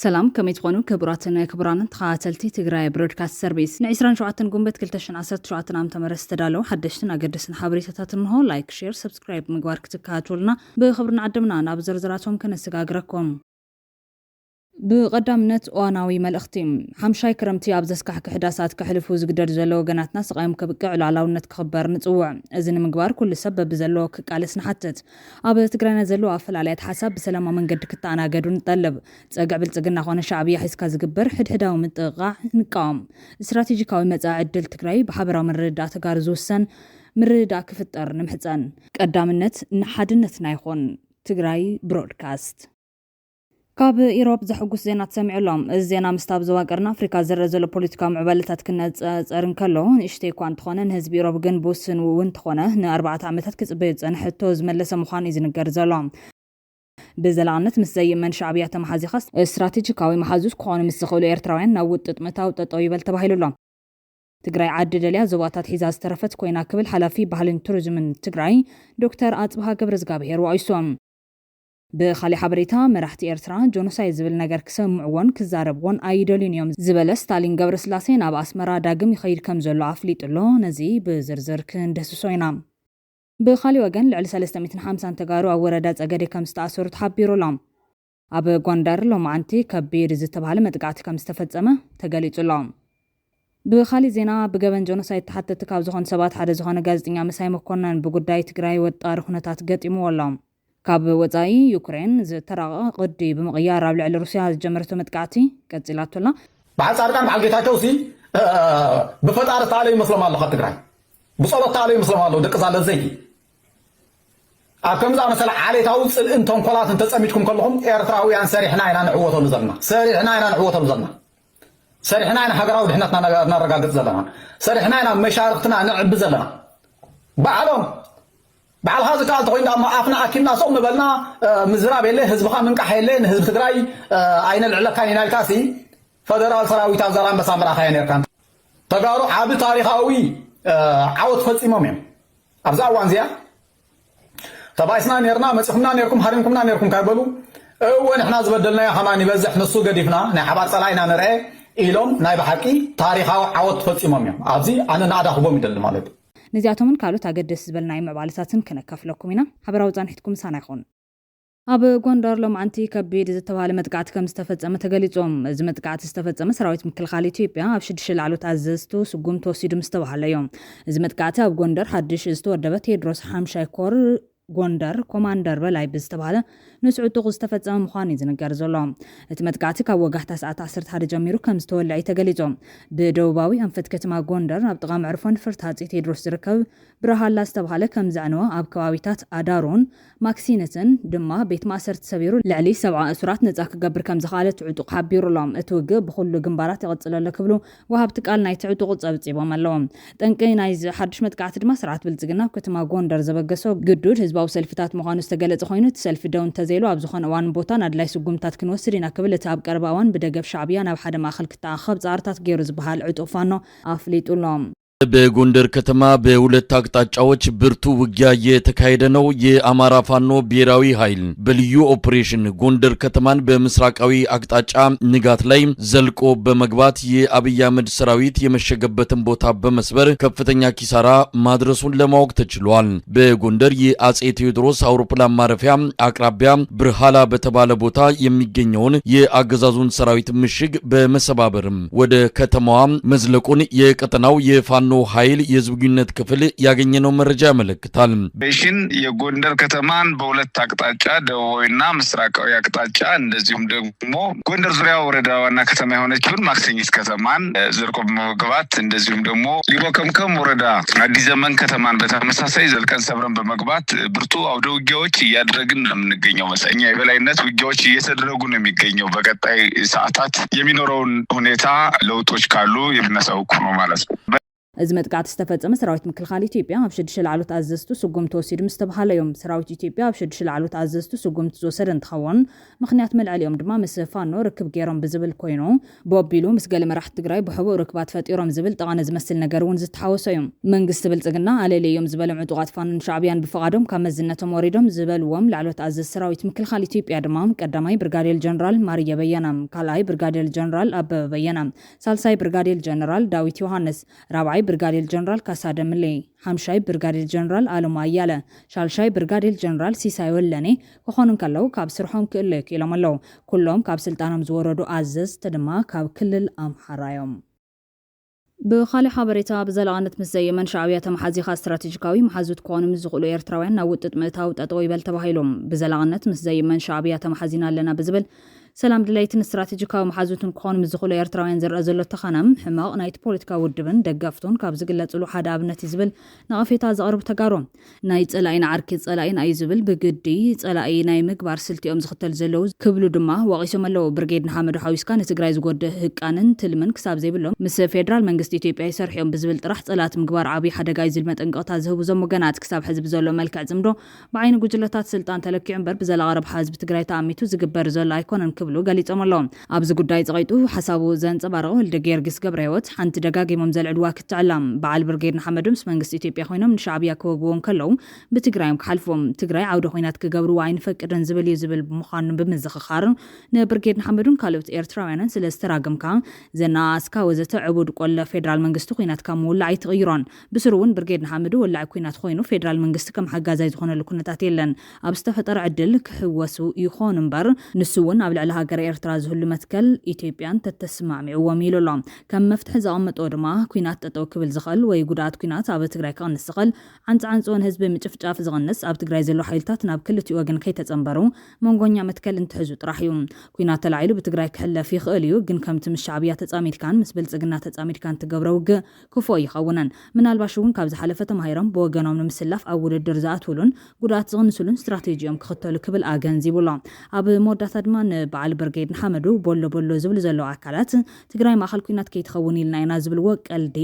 سلام كميت قانون كبراتنا كبران تخاتلتي تجراي برودكاست سيرفيس نعيسران شوعتن قنبت كلتشن عصرت شوعتن عم تمرس تدالو حدشتن أقدسن حبريتاتن هو لايك شير سبسكرايب مقوار كتكاتولنا بخبرنا عدمنا نابزر زراتهم كنسقاقركم بقدامنت واناوي ملختيم حمشاي كرمتي ابزسكح كحداسات كحلفو زقدر زلو قناتنا سقايم كبقع العلاونت كخبر نصوع ازن مقبار كل سبب زلو كقالسن حتت اب تقرانا زلو افل عليت حساب بسلامه منقد كتانا قدو نطلب صقع بلصقنا خونه شعبيه حسكا زقبر حدحداو متقاع نقام استراتيجيكاوي مصاعد تግራይ بحبراو مرዳት ጋር ዝውሰን مرዳ ክፍጠር ንምሕፀን ቀዳምነት ንሓድነትና ይኹን ትግራይ ብሮድካስት كاب إيروب زحقوس زينة تسمع لهم الزينة مستاب زواقرنا أفريقيا زرزلو بوليتيكا معبالتات كنا تسارن كلهم اشتيكو عن تخونه نهزب إيروب جنبوسن وون تخونه ن4 عامتات كتبيت أن حتوز ملسا مخان إذن قرزلهم بزلعنت مسزي من شعبية محازي خاص استراتيجيكاوي محازوس كوان مسخولو إيرتراوين ناوت تطمتاو تطويبال تباهيلو لهم تግራይ عدد ليا زواتات حيزاز ترفت كوينا كبل حلافي بحالين توريزمن تግራይ دكتور آتبها قبرزقابهير وعيسوم بخالي حبريتا مرحتي إرتران جونوسايد زبل نجار كسمعون كزاربون أيدولين يوم زبل ستالين قبر سلاسين أب أسمرا داقم يخير كم زلو عفليت له نزي بزرزر كندسو سوينام بخالي وجن لعل 350 تجارو أو وردات أجري كم استأثر تحبيرو لام أب قندر لهم عنتي كبير زت بحال متقعت كم استفدت أما تجاليت لام بخالي زينا بجبن جونوسايد حتى تكابزخون سبات حدا زخون جازدين مساي مكونن بقداي تجراي وطار خناتات قطيمو والله كاب وزاي يوكرين ترى قدي بمغيار رابع لروسيا جمرته متقعتي قتلاتنا بعد صاركان بحال جيتاچو سي بفطار تعالى مسلم الله تግራይ بصلاه تعالى مسلم الله دق زال زي اكم ذا مثلا عليتاو انتم كلات تتصميتكم كلهم ايرتراويان سريحنا اينا نعوتو زلنا سريحنا اينا نعوتو زلنا سريحنا اينا حقراو دحنتنا نرغاغط زلنا سريحنا اينا مشارختنا نعب زلنا بعلهم بعل هذا قال تقول ما أفنا أكيدنا صوم بلنا مزراب اللي حزبها من كحيلين حزب تجراي عين العلا كان ينال كاسي فدرال سراوي تازران بس أمر أخيان يركان تجارو عبد تاريخاوي عود فت إمامهم أبزع وانزيا تبايسنا نيرنا مسخنا نيركم حرمكمنا نيركم كابلو ونحن زبدلنا يا حماني بزح نصو قديفنا نحبار صلاينا نرأي إلهم نايب حكي تاريخاو عود فت إمامهم أبزي أنا نادا خبوم يدل مالد نزياتهم كالو تاقدس زبلناي معبالساتن كنكاف لكمينا حبراو زانحتكم سانيخون أب غوندر لهم عنتي كبير زتوالي متقعت كم استفزم تقاليتهم إذا متقعت استفزم سراويت مكل خالي إثيوبيا أبشد شل على تعززتو سقوم توسيد مستوى اليوم إذا متقعت أب غوندر حدش استو ردبت يدرس حامشاي كور غوندر كوماندر بلاي بزتباله نسعود تغز تفزم مخاني زنقار زولهم اتمتقعتك أو وقحت ساعة 10 حدا جميرو كم استولعي تقاليتهم بدوباوي أنفت كتما غوندر أبطغام عرفون فرتات يتدرس ركب برهالا استبهاله كم زعنوا أب كواويتات أدارون ماكسينتن دما بيت ماسرت سبيرو لعلي 7 أسرات نزاك قبر كم زخالة عدوق حبيرو لهم اتوقع بخلو جنبارات يغطل لكبلو وهابتك قال نايت عدوق صابتيبهم اللهم تنقي نايز حدش متقعت دما سرعت بلزقنا كتما غوندر زبقسو قدود حزباو سلفتات مغانو استقلت خينو تسلف دون تزيلو أبزخون أوان بوتان أدلاي سقومتات كنوسرينا قبل تاب قرباوان بدقف شعبيان أو حدا ما خلق تاخب زارتات جيروز بحال عدوفانو أفليتو لهم በጎንደር ከተማ በሁለት አቅጣጫዎች ብርቱ ውጊያ የተካሄደ ነው። የአማራ ፋኖ ብሔራዊ ኃይል በልዩ ኦፕሬሽን ጎንደር ከተማን በምስራቃዊ አቅጣጫ ንጋት ላይ ዘልቆ በመግባት የአብይ አህመድ ሰራዊት የመሸገበትን ቦታ በመስበር ከፍተኛ ኪሳራ ማድረሱን ለማወቅ ተችሏል። በጎንደር የአጼ ቴዎድሮስ አውሮፕላን ማረፊያ አቅራቢያ ብርሃላ በተባለ ቦታ የሚገኘውን የአገዛዙን ሰራዊት ምሽግ በመሰባበርም ወደ ከተማዋ መዝለቁን የቀጠናው የፋኖ ኃይል የዝግጁነት ክፍል ያገኘነው መረጃ ያመለክታል። በሽን የጎንደር ከተማን በሁለት አቅጣጫ ደቡባዊና ምስራቃዊ አቅጣጫ እንደዚሁም ደግሞ ጎንደር ዙሪያ ወረዳ ዋና ከተማ የሆነችውን ማክሰኝት ከተማን ዘልቆ በመግባት እንደዚሁም ደግሞ ሊቦከምከም ወረዳ አዲስ ዘመን ከተማን በተመሳሳይ ዘልቀን ሰብረን በመግባት ብርቱ አውደ ውጊያዎች እያደረግን ነው የምንገኘው። መሰኛ የበላይነት ውጊያዎች እየተደረጉ ነው የሚገኘው። በቀጣይ ሰዓታት የሚኖረውን ሁኔታ ለውጦች ካሉ የምናሳውቁ ነው ማለት ነው። እዚ መጥቃዕቲ ዝተፈጸመ ሰራዊት ምክልኻል ኢትዮጵያ ኣብ 6 ላዕሎት ኣዘዝቱ ስጉም ተወሲዱ ምስ ተባሃለዮም ሰራዊት ኢትዮጵያ ኣብ 6 ላዕሎት ኣዘዝቱ ስጉም ዝወሰደ እንትኸውን ምኽንያት መልዓሊኦም ድማ ምስ ፋኖ ርክብ ገይሮም ብዝብል ኮይኑ ቦቢሉ ምስ ገለ መራሕቲ ትግራይ ብሕቡእ ርክባት ፈጢሮም ዝብል ጠቓነ ዝመስል ነገር እውን ዝተሓወሰ እዩ መንግስቲ ብልጽግና ኣለለዮም ዝበሎም ዕጡቓት ፋኖን ሻዕብያን ብፈቓዶም ካብ መዝነቶም ወሪዶም ዝበልዎም ላዕሎት ኣዘዝ ሰራዊት ምክልኻል ኢትዮጵያ ድማ ቀዳማይ ብርጋዴር ጀነራል ማርያ በየና ካልኣይ ብርጋዴር ጀነራል አበበ በየና ሳልሳይ ብርጋዴር ጀነራል ዳዊት ዮሐንስ ራብዓይ ብርጋዴር ጀነራል ካሳ ደምሌ ሓምሻይ ብርጋዴር ጀነራል አለሙ አያለ ሻልሻይ ብርጋዴር ጀነራል ሲሳይ ወለኔ ክኾኑ ከለው ካብ ስርሖም ክእለዩ ኢሎም ኣለው ኩሎም ካብ ስልጣኖም ዝወረዱ ኣዘዝቲ ድማ ካብ ክልል ኣምሓራ እዮም ብኻልእ ሓበሬታ ብዘላቕነት ምስ ዘየመን ሻዕብያ ተመሓዚኻ ስትራቴጂካዊ መሓዙት ክኾኑ ምስ ዝኽእሉ ኤርትራውያን ናብ ውጥጥ ምእታው ጠጠው ይበል ተባሂሎም ብዘላቕነት ምስ ዘየመን ሻዕብያ ተመሓዚና ኣለና ብዝብል ሰላም ድሌይትን ስትራቴጂካዊ መሓዙትን ክኾኑ ምስ ዝኽእሉ ኤርትራውያን ዝርአ ዘሎ ተኸናም ሕማቕ ናይቲ ፖለቲካ ውድብን ደጋፍቱን ካብ ዝግለጽሉ ሓደ ኣብነት ዝብል ንቐፌታ ዘቕርቡ ተጋሩ ናይ ጸላኢን ዓርኪ ጸላኢን ኣይ ዝብል ብግዲ ጸላኢ ናይ ምግባር ስልቲኦም ዝኽተል ዘለዉ ክብሉ ድማ ወቒሶም ኣለዉ ብርጌድ ንሓመዱ ሓዊስካ ንትግራይ ዝጎድእ ህቃንን ትልምን ክሳብ ዘይብሎም ምስ ፌደራል መንግስቲ ኢትዮጵያ ይሰርሕዮም ብዝብል ጥራሕ ጸላት ምግባር ዓብዪ ሓደጋ ዝብል መጠንቀቕታ ዝህቡ ዞም ወገናት ክሳብ ሕዝቢ ዘሎ መልክዕ ጽምዶ ብዓይኒ ጉጅለታት ስልጣን ተለኪዑ እምበር ብዘላቒ ረብሓ ህዝቢ ትግራይ ተኣሚቱ ዝግበር ዘሎ ኣይኮነን ክብሉ ገሊጾም ኣለዎም ኣብዚ ጉዳይ ፀቒጡ ሓሳቡ ዘንጸባረቐ ወልደ ጊዮርጊስ ገብረ ህይወት ሓንቲ ደጋጊሞም ዘልዕድዋ ክትዕላም በዓል ብርጌድ ንሓመዱ ምስ መንግስቲ ኢትዮጵያ ኮይኖም ንሻዕብያ ክወግቦም ከለው ብትግራይም ክሓልፎም ትግራይ ዓውደ ኩናት ክገብርዋ ኣይንፈቅድን ዝብል እዩ ዝብል ብምዃኑ ብምዝኽኻር ንብርጌድ ንሓመዱን ካልኦት ኤርትራውያንን ስለ ዝተራገምካ ዘናኣስካ ወዘተ ዕቡድ ቆለ ፌደራል መንግስቲ ኩናት ካብ ምውላዕ ኣይትቕይሮን ብስሩ እውን ብርጌድ ንሓመዱ ወላዒ ኩናት ኮይኑ ፌደራል መንግስቲ ከም ሓጋዛይ ዝኾነሉ ኩነታት የለን ኣብ ዝተፈጠረ ዕድል ክሕወሱ ይኾኑ እምበር ንሱ እውን ኣብ ልዕሊ ሃገር ኤርትራ ዝህሉ መትከል ኢትዮጵያን ተተስማዕሚዕዎም ኢሉሎም ከም መፍትሒ ዘቐመጦ ድማ ኩናት ጠጠው ክብል ዝኽእል ወይ ጉዳት ኩናት ኣብ ትግራይ ክቕንስ ዝኽእል ዓንፃዓንፅወን ህዝቢ ምጭፍጫፍ ዝቕንስ ኣብ ትግራይ ዘሎ ሓይልታት ናብ ክልቲኡ ወገን ከይተፀንበሩ መንጎኛ መትከል እንትሕዙ ጥራሕ እዩ ኩናት ተላዒሉ ብትግራይ ክሕለፍ ይኽእል እዩ ግን ከምቲ ምስ ሻዕብያ ተፃሚድካን ምስ ብልፅግና ተፃሚድካን ትገብሮ ውግእ ክፉእ ይኸውነን ምናልባሽ እውን ካብ ዝሓለፈ ተማሂሮም ብወገኖም ንምስላፍ ኣብ ውድድር ዝኣትውሉን ጉዳት ዝቕንስሉን ስትራቴጂዮም ክኽተሉ ክብል ኣገንዚቡሎም ኣብ መወዳእታ ድማ ንበዓል ብርጌድ ንሓመዱ ቦሎ ዝብል ዘለዎ ኣካላት ትግራይ ማእኸል ኩናት ከይትኸውን ኢልና ኢና ዝብልዎ ቀልዲ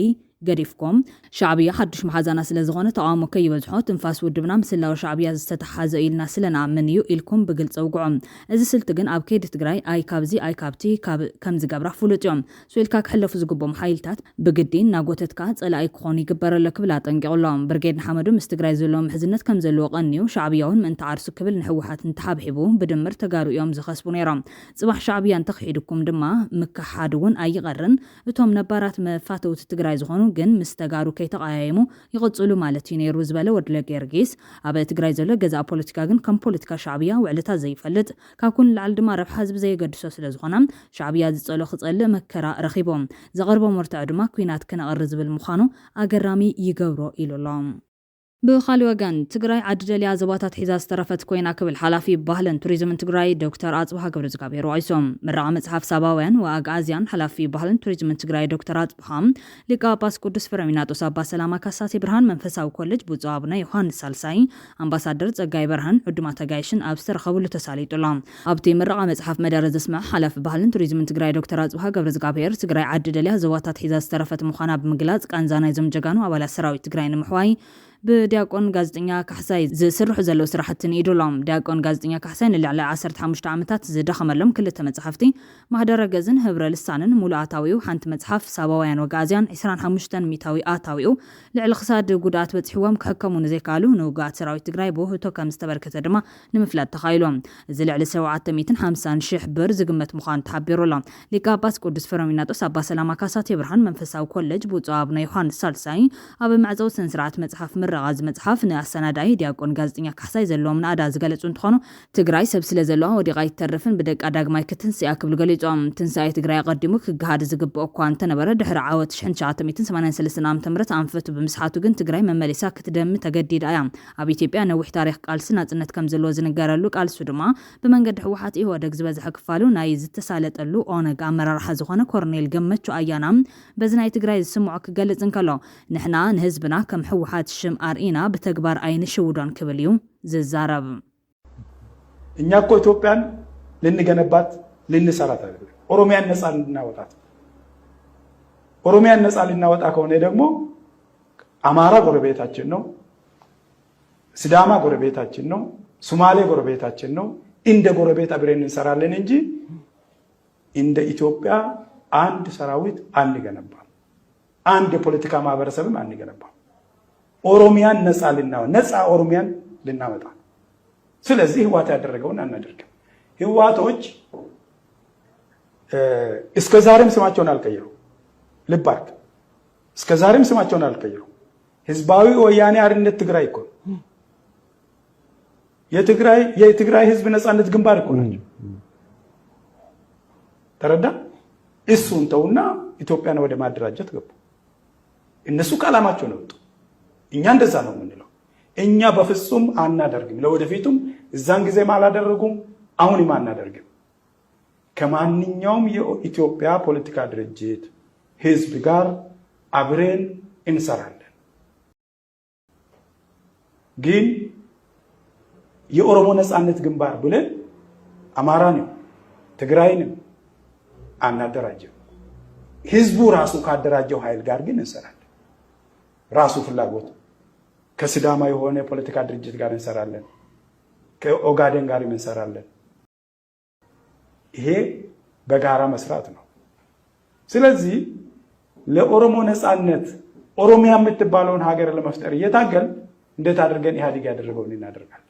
ገዲፍኩም ሻዕብያ ሓድሽ መሓዛና ስለ ዝኾነ ተቃውሞ ከይበዝሖ ትንፋስ ውድብና ምስላዊ ሻዕብያ ዝተተሓዘ ኢልና ስለንኣምን እዩ ኢልኩም ብግልፂ ውግዖም እዚ ስልቲ ግን ኣብ ከይዲ ትግራይ ኣይ ካብዚ ኣይ ካብቲ ከም ዝገብራ ፍሉጥ እዮም ስኢልካ ክሕለፉ ዝግቦም ሓይልታት ብግዲ እናጎተትካ ጸላኢ ክኾኑ ይግበረሎ ክብል ኣጠንቂቑሎም ብርጌድ ንሓመዱ ምስ ትግራይ ዘለዎ ምሕዝነት ከም ዘለዎ ቀኒዩ ሻዕብያውን ምእንቲ ዓርሱ ክብል ንሕወሓት እንተሓብሒቡ ብድምር ተጋሩ እዮም ዝኸስቡ ነይሮም ጽባሕ ሻዕብያ እንተኽሒድኩም ድማ ምክሓድ እውን ኣይቐርን እቶም ነባራት መፋተውቲ ትግራይ ዝኾኑ ግን ምስ ተጋሩ ከይተቃያየሙ ይቕጽሉ ማለት እዩ ነይሩ ዝበለ ወድለ ጊዮርጊስ ኣብ ትግራይ ዘሎ ገዛ ፖለቲካ ግን ከም ፖለቲካ ሻዕብያ ውዕልታት ዘይፈልጥ ካብ ኩን ላዕሊ ድማ ረብሓ ህዝቢ ዘይገድሶ ስለ ዝኾነ ሻዕብያ ዝጸሎ ክጸልእ መከራ ረኺቦም ዘቕርቦም ወርትዕ ድማ ኩናት ክነቕሪ ዝብል ምዃኑ ኣገራሚ ይገብሮ ኢሉሎም ብኻልእ ወገን ትግራይ ዓዲ ደልያ ዞባታት ሒዛ ዝተረፈት ኮይና ክብል ሓላፊ ባህልን ቱሪዝምን ትግራይ ዶክተር ኣጽብሃ ገብረ እግዚአብሔር ወቂሶም ምረቓ መጽሓፍ ሳባውያን ወኣጋዝያን ሓላፊ ባህልን ቱሪዝምን ትግራይ ዶክተር ኣጽብሃ ሊቀ ጳጳስ ቅዱስ ፍሬምናጦስ ኣባ ሰላማ ካሳቴ ብርሃን መንፈሳዊ ኮሌጅ ብፁዕ አቡነ ዮሐንስ ሳልሳይ ኣምባሳደር ጸጋይ በርሃን ዕዱማ ተጋይሽን ኣብ ዝተረኸቡሉ ተሳሊጡሎም ኣብቲ ምረቓ መጽሓፍ መደረ ዘስምዕ ሓላፊ ባህልን ቱሪዝምን ትግራይ ዶክተር ኣጽብሃ ገብረ እግዚአብሔር ትግራይ ዓዲ ደልያ ዞባታት ሒዛ ዝተረፈት ምዃና ብምግላጽ ቃንዛ ናይ ዞም ጀጋኑ ኣባላት ሰራዊት ትግራይ ንምሕዋይ ብዲያቆን ጋዜጠኛ ካሕሳይ ዝስርሑ ዘለው ስራሕትን ኢዶሎም ዲያቆን ጋዜጠኛ ካሕሳይ ንልዕሊ 15 ዓመታት ዝደኸመሎም ክልተ መጽሓፍቲ ማህደረ ገዝን ህብረ ልሳንን ሙሉእ ኣታዊኡ ሓንቲ መጽሓፍ ሳባውያን ወጋዝያን 25 ሚታዊ ኣታዊኡ ልዕሊ ክሳድ ጉዳት በጽሕዎም ክሕከሙ ንዘይካሉ ንውጋት ሰራዊት ትግራይ ብውህቶ ከም ዝተበርከተ ድማ ንምፍላጥ ተኻይሎም እዚ ልዕሊ 750,000 ብር ዝግመት ምዃኑ ተሓቢሩሎም ሊቀ ጳጳስ ቅዱስ ፍሬምናጦስ ኣባ ሰላማ ካሳቴ ብርሃን መንፈሳዊ ኮሌጅ ብፁዕ አቡነ ዮሐንስ ሳልሳይ ኣብ መዕፀዊ ስነ ስርዓት መጽሓፍ ምረቓዝ መጽሓፍ ንኣሰናዳይ ዲያቆን ጋዜጠኛ ካሕሳይ ዘለዎም ንኣዳ ዝገለጹ እንትኾኑ ትግራይ ሰብ ስለ ዘለዋ ወዲቓ ይተርፍን ብደቃ ዳግማይ ክትንስያ ክብሉ ገሊጾም ትንሳኤ ትግራይ ቀዲሙ ክገሃድ ዝግብኦ እኳ እንተነበረ ድሕሪ ዓወት 1983 ዓ.ም ኣንፈቱ ብምስሓቱ ግን ትግራይ መመሊሳ ክትደሚ ተገዲዳ እያ ኣብ ኢትዮጵያ ነዊሕ ታሪክ ቃልሲ ናጽነት ከም ዘለዎ ዝንገረሉ ቃልሱ ድማ ብመንገዲ ሕወሓት ኢህወደግ ዝበዝሐ ክፋሉ ናይ ዝተሳለጠሉ ኦነግ ኣመራርሓ ዝኾነ ኮርኔል ገመቹ ኣያና በዚ ናይ ትግራይ ዝስምዖ ክገልጽ እንከሎ ንሕና ንህዝብና ከም ሕወሓት ሽም አርኢና በተግባር አይን ሽውዳን ክብልዩ ዝዛረብ እኛ እኮ ኢትዮጵያን ልንገነባት ልንሰራት አይደለም ኦሮሚያን ነፃ ልናወጣት ኦሮሚያን ነፃ ልናወጣ ከሆነ ደግሞ አማራ ጎረቤታችን ነው፣ ሲዳማ ጎረቤታችን ነው፣ ሶማሌ ጎረቤታችን ነው። እንደ ጎረቤት አብረን እንሰራለን እንጂ እንደ ኢትዮጵያ አንድ ሰራዊት አንገነባም፣ አንድ የፖለቲካ ማህበረሰብም አንገነባም። ኦሮሚያን ነፃ ኦሮሚያን ልናመጣ። ስለዚህ ህወሓት ያደረገውን አናደርግም። ህወሓቶች እስከ ዛሬም ስማቸውን አልቀየሩ። ልብ አድርግ፣ እስከ ዛሬም ስማቸውን አልቀየሩ። ህዝባዊ ወያኔ ሓርነት ትግራይ እኮ የትግራይ ህዝብ ነፃነት ግንባር እኮ ናቸው። ተረዳ? እሱን ተውና ኢትዮጵያን ወደ ማደራጀት ገቡ። እነሱ ከዓላማቸው ነው ወጡ። እኛ እንደዛ ነው የምንለው። እኛ በፍጹም አናደርግም። ለወደፊቱም እዛን ጊዜም አላደረጉም፣ አሁንም አናደርግም። ከማንኛውም የኢትዮጵያ ፖለቲካ ድርጅት ህዝብ ጋር አብረን እንሰራለን። ግን የኦሮሞ ነፃነት ግንባር ብለን አማራንም ትግራይንም አናደራጀም። ህዝቡ ራሱ ካደራጀው ኃይል ጋር ግን እንሰራለን። ራሱ ፍላጎት ከሲዳማ የሆነ ፖለቲካ ድርጅት ጋር እንሰራለን፣ ከኦጋዴን ጋር እንሰራለን። ይሄ በጋራ መስራት ነው። ስለዚህ ለኦሮሞ ነፃነት ኦሮሚያ የምትባለውን ሀገር ለመፍጠር እየታገል እንዴት አድርገን ኢህአዴግ ያደረገውን እናደርጋለን።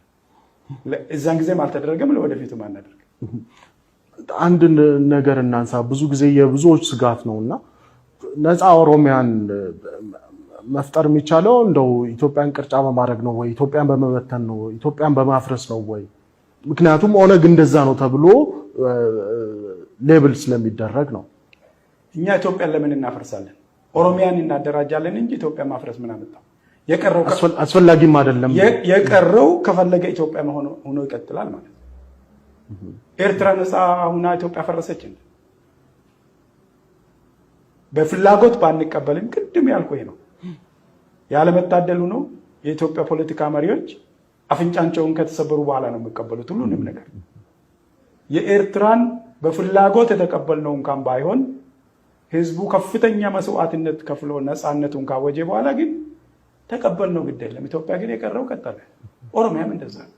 እዛን ጊዜም አልተደረገም፣ ለወደፊቱም አናደርግም። አንድ ነገር እናንሳ። ብዙ ጊዜ የብዙዎች ስጋት ነውና ነፃ ኦሮሚያን መፍጠር የሚቻለው እንደው ኢትዮጵያን ቅርጫ በማድረግ ነው ወይ ኢትዮጵያን በመበተን ነው ኢትዮጵያን በማፍረስ ነው ወይ? ምክንያቱም ኦነግ እንደዛ ነው ተብሎ ሌብል ስለሚደረግ ነው። እኛ ኢትዮጵያን ለምን እናፈርሳለን? ኦሮሚያን እናደራጃለን እንጂ ኢትዮጵያን ማፍረስ ምን አመጣው? የቀረው አስፈላጊም አይደለም። የቀረው ከፈለገ ኢትዮጵያ ሆኖ ይቀጥላል ማለት ነው። ኤርትራ ነፃ ሁና ኢትዮጵያ ፈረሰች። በፍላጎት ባንቀበልም ቅድም ያልኩ ይሄ ነው። ያለመታደሉ ነው። የኢትዮጵያ ፖለቲካ መሪዎች አፍንጫቸውን ከተሰበሩ በኋላ ነው የሚቀበሉት ሁሉንም ነገር። የኤርትራን በፍላጎት የተቀበልነው እንኳን ባይሆን ህዝቡ ከፍተኛ መስዋዕትነት ከፍሎ ነፃነቱን ካወጀ በኋላ ግን ተቀበልነው፣ ግድ የለም። ኢትዮጵያ ግን የቀረው ቀጠለ። ኦሮሚያም እንደዛ ነው።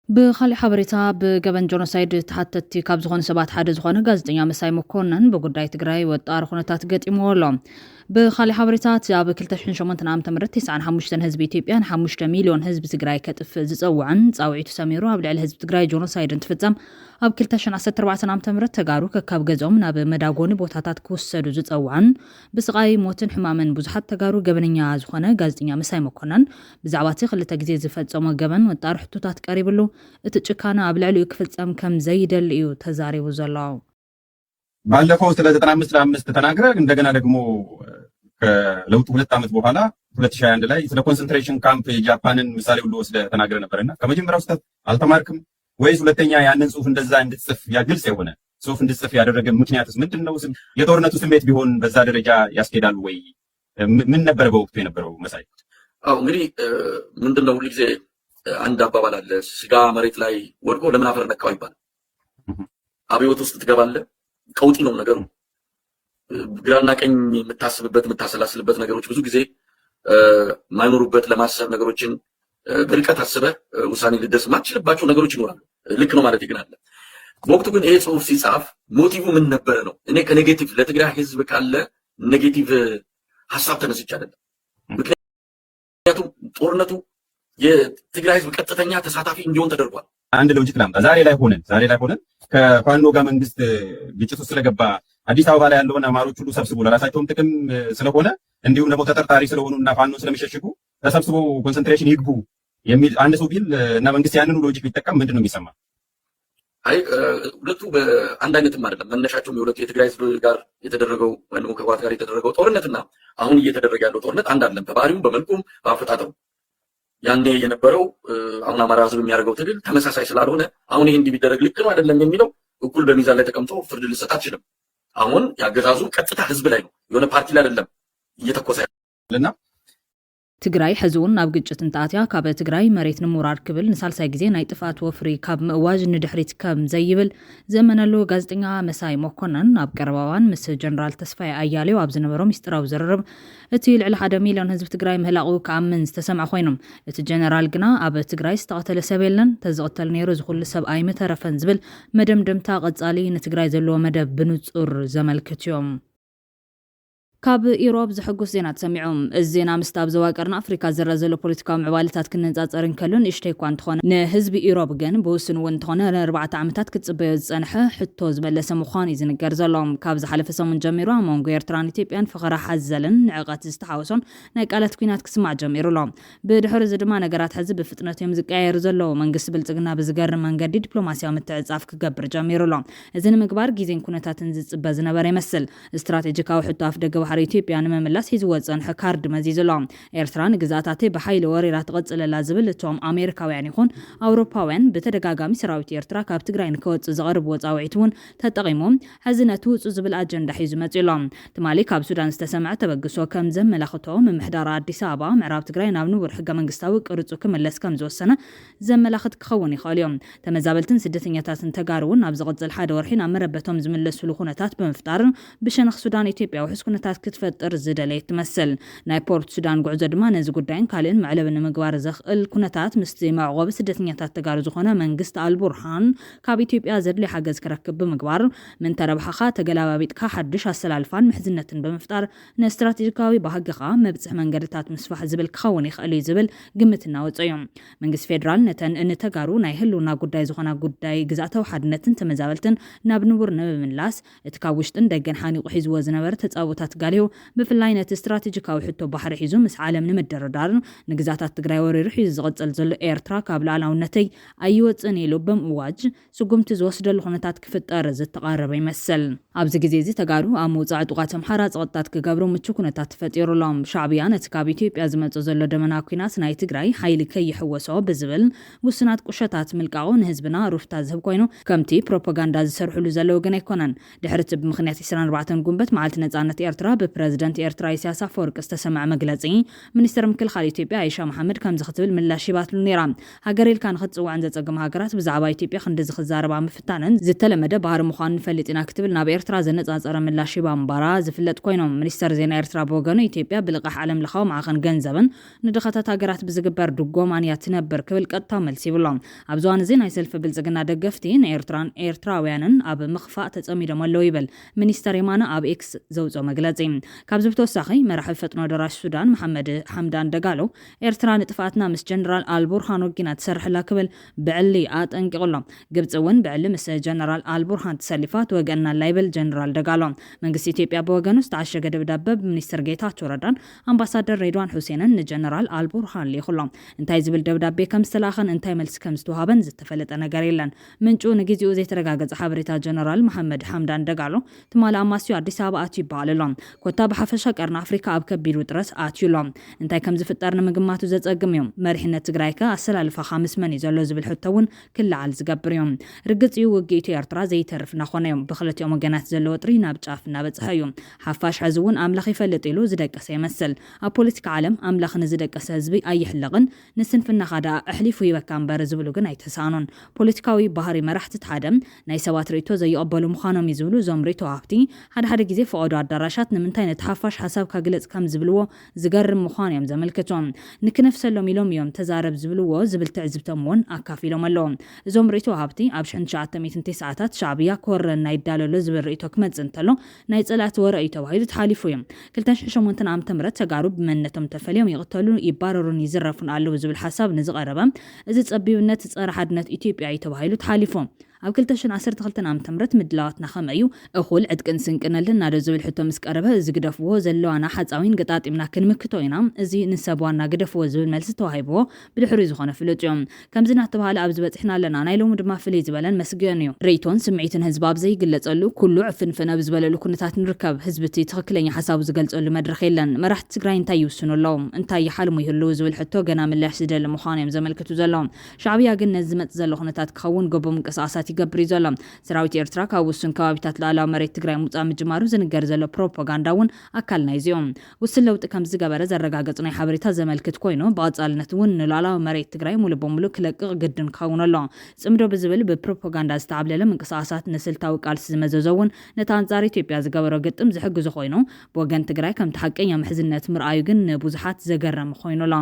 ብኻሊእ ሓበሬታ ብገበን ጆኖሳይድ ተሓተቲ ካብ ዝኾኑ ሰባት ሓደ ዝኾነ ጋዜጠኛ መሳይ መኮነን ብጉዳይ ትግራይ ወጣሪ ኩነታት ገጢምዎ ኣሎ። ብኻሊእ ሓበሬታት ኣብ 2008 ዓ.ም 95 ህዝቢ ኢትዮጵያን 5 ሚልዮን ህዝቢ ትግራይ ከጥፍእ ዝፀውዕን ፃውዒቱ ሰሚሩ ኣብ ልዕሊ ህዝቢ ትግራይ ጆኖሳይድ እንትፍፀም ኣብ 2014 ዓ.ም ተጋሩ ከካብ ገዝኦም ናብ መዳጎኒ ቦታታት ክውሰዱ ዝፀውዕን ብስቃይ ሞትን ሕማምን ብዙሓት ተጋሩ ገበነኛ ዝኾነ ጋዜጠኛ መሳይ መኮነን ብዛዕባ እቲ ክልተ ግዜ ዝፈፀሞ ገበን ወጣሪ ሕቶታት ቀሪብሉ እቲ ጭካና ኣብ ልዕሊኡ ክፍፀም ከም ዘይደሊ እዩ ተዛሪቡ ዘሎ። ባለፈው ስለ 95 ተናግረ እንደገና ደግሞ ከለውጡ 2 ዓመት በኋላ 2021 ላይ ስለ ኮንሰንትሬሽን ካምፕ የጃፓንን ምሳሌ ሁሉ ወስደ ተናግረ ነበርና ከመጀመሪያው ስህተት አልተማርክም ወይስ ሁለተኛ ያንን ጽሁፍ እንደዛ እንድትጽፍ ግልጽ የሆነ ጽሁፍ እንድትጽፍ ያደረገ ምክንያትስ ምንድነው? የጦርነቱ ስሜት ቢሆን በዛ ደረጃ ያስኬዳል ወይ? ምን ነበር በወቅቱ የነበረው መሳይ? እንግዲህ ምንድነው ሁልጊዜ አንድ አባባል አለ፣ ስጋ መሬት ላይ ወድቆ ለምን አፈር ነካው ይባላል። አብዮት ውስጥ ትገባለህ፣ ቀውጢ ነው ነገሩ። ግራና ቀኝ የምታስብበት የምታሰላስልበት ነገሮች ብዙ ጊዜ ማይኖሩበት፣ ለማሰብ ነገሮችን በርቀት አስበህ ውሳኔ ልደርስ ማትችልባቸው ነገሮች ይኖራሉ። ልክ ነው ማለት ይግናል። በወቅቱ ግን ይሄ ጽሁፍ ሲጻፍ ሞቲቭ ምን ነበረ ነው? እኔ ከኔጌቲቭ ለትግራይ ህዝብ ካለ ኔጌቲቭ ሀሳብ ተነስቼ አይደለም። ምክንያቱም ጦርነቱ የትግራይ ህዝብ ቀጥተኛ ተሳታፊ እንዲሆን ተደርጓል። አንድ ሎጂክ ላምጣ። ዛሬ ላይ ሆነን ከፋኖ ጋር መንግስት ግጭት ውስጥ ስለገባ አዲስ አበባ ላይ ያለውን አማሮች ሁሉ ሰብስቦ ለራሳቸውም ጥቅም ስለሆነ እንዲሁም ደግሞ ተጠርጣሪ ስለሆኑና ፋኖ ስለሚሸሽጉ ተሰብስቦ ኮንሰንትሬሽን ይግቡ የሚል አንድ ሰው ቢል እና መንግስት ያንኑ ሎጂክ ቢጠቀም ምንድን ነው የሚሰማ? አይ ሁለቱ በአንድ አይነትም አይደለም። መነሻቸውም የሁለቱ የትግራይ ህዝብ ጋር የተደረገው ወይም ከህወሓት ጋር የተደረገው ጦርነትና አሁን እየተደረገ ያለው ጦርነት አንድ አይደለም። በባህሪውም በመልኩም በአፈጣጠሩ ያኔ የነበረው አሁን አማራ ህዝብ የሚያደርገው ትግል ተመሳሳይ ስላልሆነ አሁን ይሄ እንዲህ ቢደረግ ልክ ነው አይደለም የሚለው እኩል በሚዛን ላይ ተቀምጦ ፍርድ ልሰጥ አትችልም። አሁን ያገዛዙ ቀጥታ ህዝብ ላይ ነው፣ የሆነ ፓርቲ ላይ አይደለም እየተኮሰ ያለና ትግራይ ሕዝውን ናብ ግጭት እንታትያ ካብ ትግራይ መሬት ንምውራድ ክብል ንሳልሳይ ግዜ ናይ ጥፋት ወፍሪ ካብ ምእዋጅ ንድሕሪት ከም ዘይብል ዘመነሉ ጋዜጠኛ መሳይ መኮነን ኣብ ቀረባዋን ምስ ጀነራል ተስፋይ አያሌው ኣብ ዝነበሮ ሚስጥራዊ ዝርርብ እቲ ልዕሊ 1 ሚልዮን ህዝቢ ትግራይ ምህላቁ ከኣምን ዝተሰምዐ ኮይኖም እቲ ጀነራል ግና ኣብ ትግራይ ዝተቐተለ ሰብ የለን ተዝቕተል ነይሩ ዝኹሉ ሰብ ኣይመተረፈን ዝብል መደምደምታ ቀጻሊ ንትግራይ ዘለዎ መደብ ብንጹር ዘመልክትዮም ካብ ኢሮብ ዝሕጉስ ዜና ተሰሚዖም እዜና ምስታብ ዘዋቀርና ኣፍሪካ ዝረዘሎ ፖለቲካዊ ምዕባለታት ክንነጻጸርን ከሉን እሽተይ እኳ እንተኾነ ንህዝቢ ኢሮብ ግን ብውስን እውን እንተኾነ ን4 ዓመታት ክትጽበዮ ዝጸንሐ ሕቶ ዝመለሰ ምዃኑ እዩ ዝንገር ዘሎ ካብ ዝሓለፈ ሰሙን ጀሚሩ መንጎ ኤርትራን ኢትዮጵያን ፍቕራ ሓዘልን ንዕቐት ዝተሓወሶን ናይ ቃላት ኩናት ክስማዕ ጀሚሩ ኣሎ ብድሕሪ እዚ ድማ ነገራት ሕዚ ብፍጥነት እዮም ዝቀያየሩ ዘለዉ መንግስቲ ብልጽግና ብዝገርም መንገዲ ዲፕሎማስያዊ ምትዕጻፍ ክገብር ጀሚሩ ኣሎ እዚ ንምግባር ግዜን ኩነታትን ዝጽበ ዝነበረ ይመስል ስትራቴጂካዊ ሕቶ ኣፍ ደገ ባሕሪ ኢትዮጵያ ንመመላስ ሂዝወፀን ካርድ መዚዝሎ ኤርትራ ንግዛታት በሓይሊ ወሪራ ትቐጽለላ ዝብል እቶም ኣሜሪካውያን ይኹን ኣውሮፓውያን በተደጋጋሚ ሰራዊት ኤርትራ ካብ ትግራይ ንከወጽእ ዘቕርብዎ ጻውዒት እውን ተጠቒሞም ሕዚ ነቲ ውፁእ ዝብል ኣጀንዳ ሒዙ መጺሎ ትማሊ ካብ ሱዳን ዝተሰምዐ ተበግሶ ከም ዘመላኽቶ ምምሕዳር ኣዲስ ኣበባ ምዕራብ ትግራይ ናብ ንቡር ሕገ መንግስታዊ ቅርጹ ክምለስ ከም ዝወሰነ ዘመላኽት ክኸውን ይኽእል እዮም ተመዛበልትን ስደተኛታትን ተጋሩን ኣብ ዝቕጽል ሓደ ወርሒ ናብ መረበቶም ዝምለስሉ ኩነታት ብምፍጣር ብሸነኽ ሱዳን ኢትዮጵያ ውሕስ ኩነታት ክትፈጥር ዝደለየት ትመስል ናይ ፖርት ሱዳን ጉዕዞ ድማ ነዚ ጉዳይን ካልእን መዕለብ ንምግባር ዘኽእል ኩነታት ምስቲ መዕቆቢ ስደተኛታት ተጋሩ ዝኾነ መንግስቲ አልቡርሃን ካብ ኢትዮጵያ ዘድልዮ ሓገዝ ክረክብ ብምግባር ምን ተረብሓኻ ተገላባቢጥካ ሓድሽ ኣሰላልፋን ምሕዝነትን ብምፍጣር ንስትራቴጂካዊ ባህግኻ መብጽሕ መንገድታት ምስፋሕ ዝብል ክኸውን ይኽእል እዩ ዝብል ግምት እናወጽ እዮም መንግስቲ ፌደራል ነተን እንተጋሩ ናይ ህልውና ጉዳይ ዝኾነ ጉዳይ ግዛእታዊ ሓድነትን ተመዛበልትን ናብ ንቡር ንምምላስ እቲ ካብ ውሽጥን ደገን ሓኒቑ ሒዝዎ ዝነበረ ተጻውታት ጋልዩ ብፍላይ ነቲ ስትራቴጂካዊ ሕቶ ባሕሪ ሒዙ ምስ ዓለም ንምድርዳር ንግዛታት ትግራይ ወሪሩ ሒዙ ዝቕጽል ዘሎ ኤርትራ ካብ ላዕላውነተይ ኣይወፅን ኢሉ ብምእዋጅ ስጉምቲ ዝወስደሉ ኩነታት ክፍጠር ዝተቃረበ ይመስል ኣብዚ ግዜ እዚ ተጋሩ ኣብ ምውፃዕ ጡቓት ኣምሓራ ፀቕጣት ክገብሩ ምቹ ኩነታት ተፈጢሩሎም ሻዕብያ ነቲ ካብ ኢትዮጵያ ዝመጽ ዘሎ ደመና ኩናት ናይ ትግራይ ሓይሊ ከይሕወሶ ብዝብል ውስናት ቁሸታት ምልቃቑ ንህዝብና ሩፍታ ዝህብ ኮይኑ ከምቲ ፕሮፓጋንዳ ዝሰርሕሉ ዘለው ግን ኣይኮነን ድሕሪ እቲ ብምኽንያት 24 ጉንበት መዓልቲ ነጻነት ኤርትራ ብፕረዚደንት ኤርትራ ኢሳያስ አፈወርቂ ዝተሰምዐ መግለጺ ሚኒስትር ምክልኻል ኢትዮጵያ አይሻ መሐመድ ከም ዝኽትብል ምላሽ ይባትሉ ነይራ ሃገር ኢልካ ንኽትጽዋዕን ዘጸግም ሃገራት ብዛዕባ ኢትዮጵያ ክንዲ ዝኽዛረባ ምፍታንን ዝተለመደ ባህሪ ምዃኑ ንፈልጥ ኢና ክትብል ናብ ኤርትራ ዘነጻጸረ ምላሽ ይባ እምበራ ዝፍለጥ ኮይኖም ሚኒስትር ዜና ኤርትራ ብወገኑ ኢትዮጵያ ብልቃሕ ዓለም ለኻዊ ማዕኸን ገንዘብን ንድኻታት ሃገራት ብዝግበር ድጎማን እያ ትነብር ክብል ቀጥታ መልሲ ይብሎም ኣብ ዝዋን እዚ ናይ ሰልፊ ብልጽግና ደገፍቲ ንኤርትራን ኤርትራውያንን ኣብ ምኽፋእ ተጸሚዶም ኣለው ይብል ሚኒስትር የማነ ኣብ ኤክስ ዘውፅኦ መግለጺ ካብ ዝብተወሳኺ መራሒ ፈጥኖ ደራሽ ሱዳን መሐመድ ሐምዳን ደጋሎ ኤርትራ ንጥፋትና ምስ ጀነራል አልቡርሃን ወጊና ትሰርሕላ ክብል ብዕሊ ኣጠንቂቑሎም ግብጽ እውን ብዕሊ ምስ ጀነራል አልቡርሃን ተሰሊፋ ትወገና ላይብል ጀነራል ደጋሎ መንግስቲ ኢትዮጵያ ብወገኑ ዝተዓሸገ ደብዳቤ ብሚኒስትር ጌታቸው ረዳን ኣምባሳደር ሬድዋን ሁሴንን ንጀነራል አልቡርሃን ሊኹሎም እንታይ ዝብል ደብዳቤ ከም ዝተላኸን እንታይ መልሲ ከም ዝተዋሃበን ዝተፈለጠ ነገር የለን ምንጩ ንግዚኡ ዘይተረጋገፀ ሓበሬታ ጀነራል መሐመድ ሐምዳን ደጋሎ ትማሊ ኣማስዩ ኣዲስ ኣበባ ኣትዩ ይበሃልሎም ኮታ ብሓፈሻ ቀርና ኣፍሪካ ኣብ ከቢድ ውጥረት ኣትዩሎም እንታይ ከም ዝፍጠር ንምግማቱ ዘጸግም እዮም መሪሕነት ትግራይ ከ ኣሰላልፋኻ ምስ መን እዩ ዘሎ ዝብል ሕቶ እውን ክለዓል ዝገብር እዮም ርግጽ እዩ ውግኢቱ ኤርትራ ዘይተርፍ ናኾነ እዮም ብኽልቲኦም ወገናት ዘለዎ ጥሪ ናብ ጫፍ እናበጽሐ እዩ ሓፋሽ ሕዚ እውን ኣምላኽ ይፈልጥ ኢሉ ዝደቀሰ ይመስል ኣብ ፖለቲካ ዓለም ኣምላኽ ንዝደቀሰ ህዝቢ ኣይሕለቕን ንስንፍና ኻዳ ኣሕሊፉ ይበካ እምበር ዝብሉ ግን ኣይተሳኑን ፖለቲካዊ ባህሪ መራሕቲ ተሓደም ናይ ሰባት ርእቶ ዘይቀበሉ ምዃኖም እዩ ዝብሉ እዞም ርእቶ ሃፍቲ ሓደ ጊዜ ፈቐዶ ኣዳራሻት ንምንታይ ነቲ ሓፋሽ ሓሳብ ካግለጽ ከም ዝብልዎ ዝገርም ምዃኑ እዮም ዘመልክቶም ንክነፍሰሎም ኢሎም እዮም ተዛረብ ዝብልዎ ዝብል ትዕዝብቶም እውን ኣካፊሎም ኣለዎም እዞም ርእቶ ሃብቲ ኣብ 1990ታት ሻዕብያ ክወረና ይዳለሎ ዝብል ርእቶ ክመጽእ እንተሎ ናይ ጸላእቲ ወረኢ ተባሂሉ ተሓሊፉ እዮም 2008 ዓመተ ምህረት ተጋሩ ብመነቶም ተፈልዮም ይቕተሉ ይባረሩን ይዝረፉን ኣለዉ ዝብል ሓሳብ ንዝቐረበ እዚ ጸቢብነት ጸረ ሓድነት ኢትዮጵያ እዩ ተባሂሉ ተሓሊፉ ኣብ 2012 ዓመተ ምህረት ምድላዋትና ከመዩ እኹል ዕድቅን ስንቅነልን ናዶ ዝብል ሕቶ ምስ ቀረበ ዝግደፍዎ ዘለዋና ሓፃዊን ገጣጢምና ክንምክቶ ኢና እዚ ንሰብዋና ግደፍዎ ዝብል መልሲ ተዋሂብዎ ብድሕሪ ዝኾነ ፍሉጥ እዮም ከምዚ እናተባሃለ ኣብ ዝበፅሕና ኣለና ናይ ሎሚ ድማ ፍልይ ዝበለን መስግን እዩ ሬይቶን ስምዒትን ህዝቢ ኣብ ዘይግለጸሉ ኩሉ ዕፍንፍነ ብዝበለሉ ኩነታት ንርከብ ህዝብቲ ትኽክለኛ ሓሳቡ ዝገልጸሉ መድረኽ የለን መራሕቲ ትግራይ እንታይ ይውስኑ ኣለዎም እንታይ ይሓልሙ ይህልው ዝብል ሕቶ ገና ምላሽ ዝደሊ ምዃኑ እዮም ዘመልክቱ ዘለዎም ሻዕብያ ግን ነዚ ዝመጽእ ዘሎ ኩነታት ክኸውን ገቦም እንቅስቃሳት ይገብር ዘሎ ሰራዊት ኤርትራ ካብ ውሱን ከባቢታት ላዕላዊ መሬት ትግራይ ሙፃ ምጅማሩ ዝንገር ዘሎ ፕሮፓጋንዳ እውን ኣካል ናይ ዚኦም ውስን ለውጢ ከም ዝገበረ ዘረጋገጽ ናይ ሓበሬታ ዘመልክት ኮይኑ ብቐጻልነት እውን ንላዕላዊ መሬት ትግራይ ሙሉ በሙሉ ክለቅቕ ግድን ክኸውን ኣሎ ጽምዶ ብዝብል ብፕሮፓጋንዳ ዝተዓብለለ ምንቅስቓሳት ንስልታዊ ቃልሲ ዝመዘዘውን ነታ አንጻር ኢትዮጵያ ዝገበሮ ግጥም ዝሕግዙ ኮይኑ ብወገን ትግራይ ከም ተሓቀኛ ምሕዝነት ምርኣዩ ግን ንብዙሓት ዘገረም ኮይኑ ኣሎ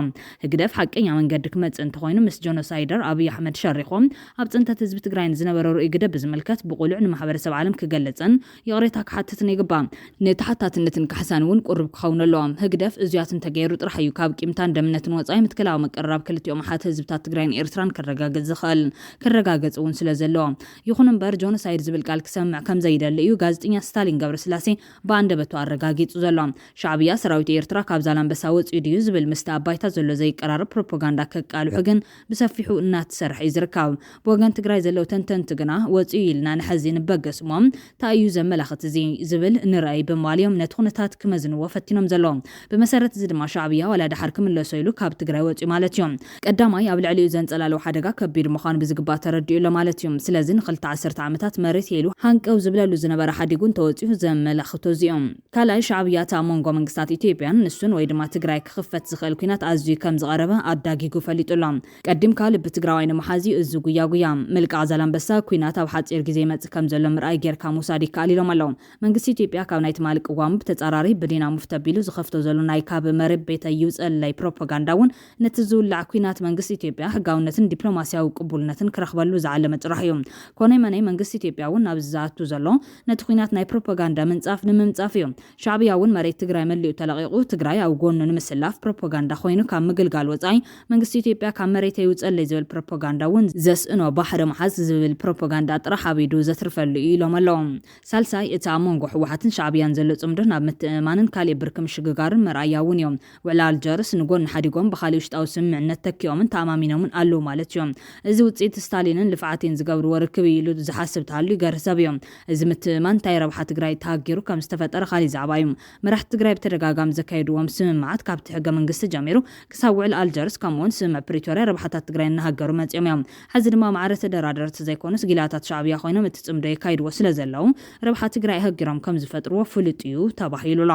ህግደፍ ሓቀኛ መንገዲ ክመጽእ እንተኮይኑ ምስ ጆኖሳይደር ኣብይ ኣሕመድ ሸሪኾም ኣብ ጽንተት ህዝቢ ትግራይ ዝነበረ ርእይ ግደ ብዝምልከት ብቁሉዕ ንማሕበረሰብ ዓለም ክገለጽን ይቕሬታ ክሓትትን ይግባእ ንተሓታትነትን ካሕሳን እውን ቁርብ ክኸውን ኣለዎም ህግደፍ እዚያት እንተገይሩ ጥራሕ እዩ ካብ ቂምታን ደምነትን ወጻኢ ምትክላዊ መቀረብ ክልቲኦም ሓት ህዝብታት ትግራይን ኤርትራን ክረጋገጽ ዝኽእል ክረጋገጽ እውን ስለ ዘለዎ ይኹን እምበር ጆኖሳይድ ዝብል ቃል ክሰምዕ ከም ዘይደሊ እዩ ጋዜጠኛ ስታሊን ገብረስላሴ በአንደበቱ ኣረጋጊጹ ዘሎ ሻዕብያ ሰራዊት ኤርትራ ካብ ዛላንበሳ ወፂኡ ድዩ ዝብል ምስቲ ኣባይታ ዘሎ ዘይቀራረብ ፕሮፓጋንዳ ከቃልሑ ግን ብሰፊሑ እናትሰርሕ እዩ ዝርከብ ብወገን ትግራይ ዘለው ተንተንቲ ግና ወፂኡ ኢልና ንሕዚ ንበገስሞም ታእዩ ዘመላኽት እዚ ዝብል ንርአይ ብምባልዮም ነቲ ኩነታት ክመዝንዎ ፈቲኖም ዘለዎም ብመሰረት እዚ ድማ ሻዕብያ ወላ ድሓር ክምለሶ ኢሉ ካብ ትግራይ ወፂኡ ማለት እዮም ቀዳማይ ኣብ ልዕሊኡ ዘንጸላለው ሓደጋ ከቢድ ምዃኑ ብዝግባእ ተረዲኡ ሎ ማለት እዮም ስለዚ ንክልተ 10 ዓመታት መሬት ሄሉ ሃንቀው ዝብለሉ ዝነበረ ሓዲጉን ተወፂኡ ዘመላኽቶ እዚኦም ካልኣይ ሻዕብያ ኣብ መንጎ መንግስታት ኢትዮጵያን ንሱን ወይ ድማ ትግራይ ክኽፈት ዝኽእል ኩናት ኣዝዩ ከም ዝቐረበ ኣዳጊጉ ፈሊጡሎ ቀዲምካ ልቢ ትግራዋይ ንመሓዚ እዚ ጉያ ምልቃዕ ዛላንበሳ ኩናት ኣብ ሓፂር ግዜ መጽእ ከም ዘሎ ምርኣይ ጌርካ ምውሳድ ይከኣል ኢሎም ኣለዉ መንግስቲ ኢትዮጵያ ካብ ናይ ትማሊ ቅዋሙ ብተጻራሪ ብዲና ሙፍተቢሉ ዝኸፍቶ ዘሎ ናይ ካብ መረብ ቤተ ይውፀለይ ፕሮፓጋንዳ እውን ነቲ ዝውላዕ ኩናት መንግስቲ ኢትዮጵያ ሕጋውነትን ዲፕሎማስያዊ ቅቡልነትን ክረኽበሉ ዝዓለመ ጥራሕ እዩ ኮነ መነይ መንግስቲ ኢትዮጵያ እውን ናብ ዝዛቱ ዘሎ ነቲ ኩናት ናይ ፕሮፓጋንዳ ምንጻፍ ንምምጻፍ እዩ ሻዕብያ እውን መሬት ትግራይ መሊኡ ተለቂቑ ትግራይ ኣብ ጎኑ ንምስላፍ ፕሮፓጋንዳ ኮይኑ ካብ ምግልጋል ወጻኢ መንግስቲ ኢትዮጵያ ካብ መሬት ይውፀለይ ዝብል ፕሮፓጋንዳ እውን ዘስእኖ ባሕሪ መሓዝ ዝብል ፕሮፓጋንዳ ጥራሕ ኣቢዱ ዘትርፈሉ እዩ ኢሎም ኣለዎም ሳልሳይ እቲ ኣብ መንጎ ሕወሓትን ሻዕብያን ዘሎ ጽምዶ ናብ ምትእማንን ካልእ ብርኪ ምሽግጋርን መርኣያ እውን እዮም ውዕላ ኣልጀርስ ንጎን ሓዲጎም ብኻልእ ውሽጣዊ ስምምዕነት ተኪኦምን ተኣማሚኖምን ኣለዉ ማለት እዮም እዚ ውፅኢት ስታሊንን ልፍዓትን ዝገብርዎ ርክብ ኢሉ ዝሓስብ ተሃልዩ ገርሰብ እዮም እዚ ምትእማን እንታይ ረብሓ ትግራይ ተሃጊሩ ከም ዝተፈጠረ ካልእ ዛዕባ እዩ መራሕቲ ትግራይ ብተደጋጋሚ ዘካየድዎም ስምምዓት ካብቲ ሕገ መንግስቲ ጀሚሩ ክሳብ ውዕል ኣልጀርስ ከምኡውን ስምምዕ ፕሪቶርያ ረብሓታት ትግራይ እናሃገሩ መፅኦም እዮም ሕዚ ድማ ማዕረ ተደራደርቲ ዘይኮኑስ ጊላታት ሻዕብያ ኮይኖም እቲ ጽምዶ የካይድዎ ስለ ዘለው ረብሓ ትግራይ ሃጊሮም ከም ዝፈጥርዎ ፍሉጥ እዩ ተባሂሉሎ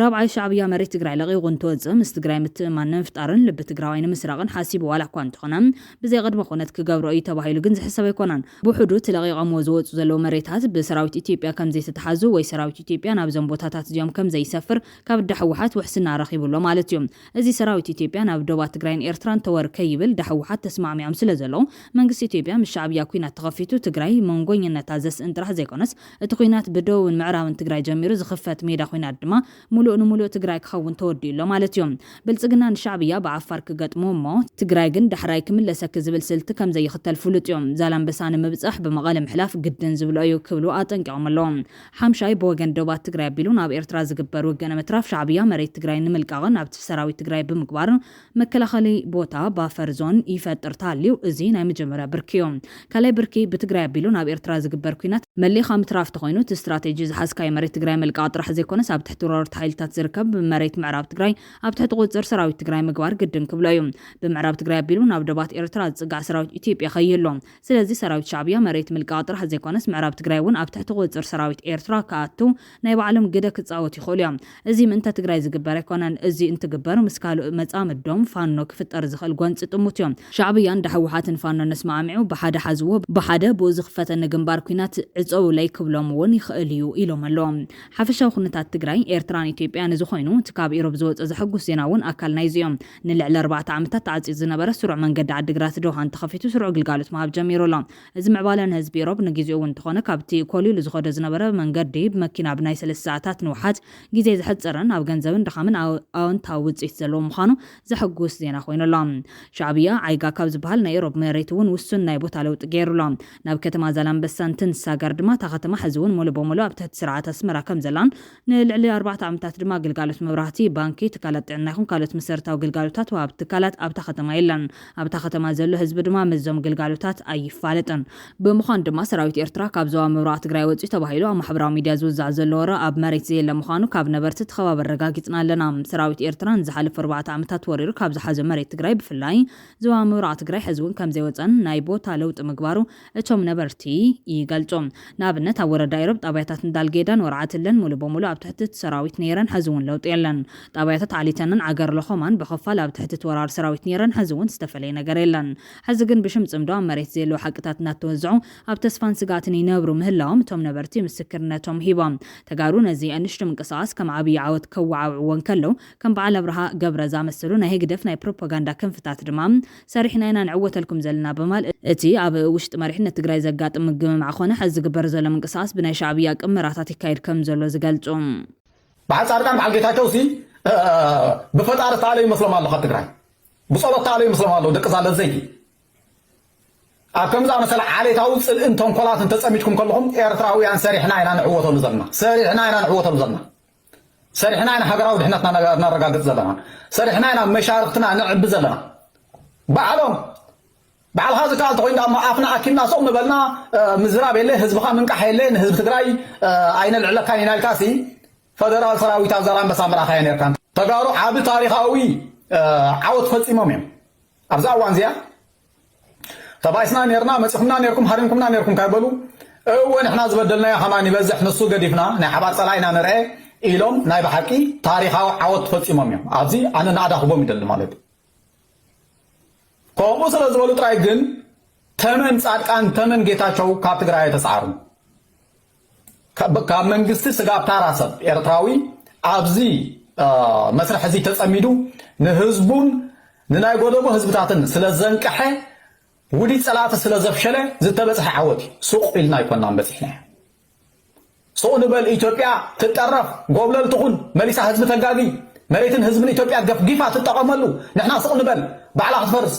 ረብዓይ ሻዕብያ መሬት ትግራይ ለቂቑ እንትወፅእ ምስ ትግራይ ምትእማን ንምፍጣርን ልቢ ትግራዋይ ንምስራቅን ሓሲቡ ዋላ እኳ እንተኾነ ብዘይ ቅድመ ኩነት ክገብሮ እዩ ተባሂሉ ግን ዝሕሰብ ኣይኮነን ብውሕዱ ተለቂቖምዎ ዝወፁ ዘለው መሬታት ብሰራዊት ኢትዮጵያ ከም ዘይተተሓዙ ወይ ሰራዊት ኢትዮጵያ ናብ ዞም ቦታታት እዚኦም ከም ዘይሰፍር ካብ ዳሕወሓት ውሕስና ረኺቡሎ ማለት እዩ እዚ ሰራዊት ኢትዮጵያ ናብ ዶባ ትግራይን ኤርትራን ተወርከ ይብል ዳሕወሓት ተስማዕሚዖም ስለ ዘለው መንግስቲ ኢትዮጵያ ምስ ሻዕብያ ኩናት ተኸፊቱ ትግራይ መንጎኝነታ ዘስእን ጥራሕ ዘይኮነስ እቲ ኩናት ብደቡብን ምዕራብን ትግራይ ጀሚሩ ዝኽፈት ሜዳ ኩናት ድማ ሙሉእ ንሙሉእ ትግራይ ክኸውን ተወዲኡሎ ማለት እዩ ብልጽግና ንሻዕብያ ብዓፋር ክገጥሞ እሞ ትግራይ ግን ዳሕራይ ክምለሰክ ዝብል ስልቲ ከም ዘይኽተል ፍሉጥ እዮም ዛላንበሳ ንምብጻሕ ብመቐለ ምሕላፍ ግድን ዝብሎ እዩ ክብሉ ኣጠንቂቖም ኣለዎም ሓምሻይ ብወገን ዶባት ትግራይ ኣቢሉ ናብ ኤርትራ ዝግበር ወገነ ምትራፍ ሻዕብያ መሬት ትግራይ ንምልቃቕን ኣብቲ ሰራዊት ትግራይ ብምግባርን መከላኸሊ ቦታ ባፈር ዞን ይፈጥር ተሃልዩ እዚ ናይ መጀመርያ ብርኪ እዮም ካልኣይ ብርኪ ብትግራይ ኣቢሉ ናብ ኤርትራ ዝግበር ኩናት መሊኻ ምትራፍ ተኮይኑ እቲ ስትራቴጂ ዝሓዝካዮ መሬት ትግራይ መልቃቕ ጥራሕ ዘይኮነስ ኣብ ትሕቲ ወረርቲ ሓይልታት ዝርከብ መሬት ምዕራብ ትግራይ ኣብ ትሕቲ ቁፅር ሰራዊት ትግራይ ምግባር ግድን ክብሎ እዩ ብምዕራብ ትግራይ ኣቢሉ ናብ ዶባት ኤርትራ ዝጽጋዕ ሰራዊት ኢትዮጵያ ከይህሎ ስለዚ ሰራዊት ሻዕብያ መሬት ምልቃቕ ጥራሕ ዘይኮነስ ምዕራብ ትግራይ እውን ኣብ ትሕቲ ቁፅር ሰራዊት ኤርትራ ከኣቱ ናይ ባዕሎም ግደ ክጻወቱ ይኽእሉ እዮም እዚ ምንታ ትግራይ ዝግበር ኣይኮነን እዚ እንትግበር ምስ ካልእ መጻምዶም ፋኖ ክፍጠር ዝኽእል ጎንፂ ጥሙት እዮም ሻዕብያ እንዳሕወሓትን ፋኖ ነስማዕሚዑ ብሓደ ሓዝዎ ብሓደ ብኡ ዝኽፈተ ንግንባር ኩናት ዕፀው ላይ ክብሎም እውን ይኽእል እዩ ኢሎም ኣለዎም ሓፈሻዊ ኩነታት ትግራይ ኤርትራን ኢትዮጵያን እዚ ኮይኑ እቲ ካብ ኢሮብ ዝወፀ ዘሐጉስ ዜና እውን ኣካል ናይ እዚኦም ንልዕሊ 4 ዓመታት ተዓፂድ ዝነበረ ስሩዕ መንገዲ ዓዲግራት ዶሃን ተኸፊቱ ስሩዕ ግልጋሎት ምሃብ ጀሚሩ ኣሎ እዚ ምዕባለ ንህዝቢ ኢሮብ ንግዜኡ እውን እንተኾነ ካብቲ ኮሊሉ ዝኸደ ዝነበረ መንገዲ ብመኪና ብናይ 3 ሰዓታት ንውሓት ግዜ ዝሕፅርን ኣብ ገንዘብን ድኻምን ኣወንታዊ ውፅኢት ዘለዎ ምዃኑ ዘሐጉስ ዜና ኮይኑ ኣሎ ሻዕብያ ዓይጋ ካብ ዝበሃል ናይ ኢሮብ መሬት እውን ውሱን ናይ ቦታ ለውጢ ገይሩሎ ናብ ከተማ ዛላንበሳን ትንሳገር ድማ እታ ከተማ ሕዝውን ሙሉ በሙሉ ኣብ ትሕቲ ስርዓት ኣስመራ ከም ዘላን ንልዕሊ 4 ዓመታት ድማ ግልጋሎት መብራህቲ ባንኪ ትካላት ጥዕና ይኹን ካልኦት መሰረታዊ ግልጋሎታት ወሃብቲ ትካላት ኣብታ ከተማ የለን ኣብታ ከተማ ዘሎ ህዝቢ ድማ መዞም ግልጋሎታት ኣይፋለጥን ብምዃኑ ድማ ሰራዊት ኤርትራ ካብ ዞባ ምብራቕ ትግራይ ወፂኡ ተባሂሉ ኣብ ማሕበራዊ ሚድያ ዝውዛዕ ዘሎ ወረ ኣብ መሬት ዘየለ ምዃኑ ካብ ነበርቲ ተኸባበር ረጋጊፅና ኣለና ሰራዊት ኤርትራ ንዝሓለፈ 4 ዓመታት ወሪሩ ካብ ዝሓዘ መሬት ትግራይ ብፍላይ ዞባ ምብራቕ ትግራይ ሕዝውን ከም ዘይወፀን ናይ ቦታ ለውጢ ምግባሩ እቶም ነበርቲ ይገልጾም ንኣብነት ኣብ ወረዳ ኢሮብ ጣብያታት እንዳልጌዳን ወርዓትለን ሙሉ በሙሉ ኣብ ትሕቲ ሰራዊት ነይረን ሕዝውን ለውጢ የለን ጣብያታት ዓሊተንን ዓገር ለኾማን ብኸፋል ኣብ ትሕቲ ወራር ሰራዊት ነይረን ሕዝውን ዝተፈለየ ነገር የለን ሕዚ ግን ብሽም ጽምዶ ኣብ መሬት ዘየለው ሓቅታት እናተወዝዑ ኣብ ተስፋን ስጋትን ይነብሩ ምህላዎም እቶም ነበርቲ ምስክርነቶም ሂቦም ተጋሩ ነዚ ኣንሽቶ ምንቅስቓስ ከም ዓብዪ ዓወት ከወዓውዕዎን ከለው ከም በዓል ኣብርሃ ገብረ ዝኣመሰሉ ናይ ህግደፍ ናይ ፕሮፓጋንዳ ክንፍታት ድማ ሰሪሕና ኢና ንዕወተልኩም ዘለና በማል እቲ ኣብ ውሽጢ መሪሕነት ትግራይ ዘጋጥም ምግምማዕ ኮነ ሕዚ ዝግበር ዘሎ ምንቅስቓስ ብናይ ሻዕብያ ቅምራታት ይካየድ ከም ዘሎ ዝገልጹ በዓል ጻድቃን በዓል ጌታቸው ሲ ብፈጣሪ ተኣለዩ ይመስሎም ኣሎ ካብ ትግራይ ብጸሎት ተኣለዩ ይመስሎም ኣሎ ደቂ ዛለ ዘይቲ ኣብ ከምዛ መሰለ ዓሌታዊ ጽልእን ተንኰላትን ተጸሚድኩም ከለኹም ኤርትራውያን ሰሪሕና ኢና ንዕወተሉ ዘለና ሰሪሕና ኢና ሃገራዊ ድሕነትና እናረጋግጽ ዘለና ሰሪሕና ኢና መሻርክትና ንዕቢ ዘለና ባዕሎም ባዕልኻ ዝከኣል ተኮይኑ ዳማ ኣፍና ኣኪምና ሶቕ ንበልና ምዝራብ የለ ህዝብኻ ምንቃሕ የለ ንህዝቢ ትግራይ ኣይነልዕለካን ኢና ኢልካሲ ፈደራል ሰራዊት ኣብ ዛላንበሳ ምራኸያ ነርካ ተጋሩ ዓብ ታሪኻዊ ዓወት ፈጺሞም እዮም ኣብዛ እዋን እዚኣ ተባይስና ነርና መፂኹምና ነርኩም ሃሪምኩምና ነርኩም ካይበሉ እወ ንሕና ዝበደልናዮ ኸማን ይበዝሕ ንሱ ገዲፍና ናይ ሓባር ጸላኢና ንርአ ኢሎም ናይ ብሓቂ ታሪኻዊ ዓወት ፈጺሞም እዮም ኣብዚ ኣነ ንኣዳኽቦም ይደሊ ማለት እዩ ከምኡ ስለ ዝበሉ ጥራይ ግን ተመን ጻድቃን ተመን ጌታቸው ካብ ትግራይ ተጻዓሩ ካብ መንግስቲ ስጋብ ታራሰብ ኤርትራዊ ኣብዚ መስርሕ እዚ ተጸሚዱ ንህዝቡን ንናይ ጎደቦ ህዝብታትን ስለ ዘንቀሐ ውዲት ጸላተ ስለ ዘፍሸለ ዝተበጽሐ ዓወት ሱቕ ኢልና ይኮንና በጽሕና ሱቕ ንበል ኢትዮጵያ ትጠረፍ ጎብለል ትኹን መሊሳ ህዝቢ ተጋጊ መሬትን ህዝብን ኢትዮጵያ ገፍጊፋ ትጠቐመሉ ንሕና ሱቕ ንበል ባዕላ ክትፈርስ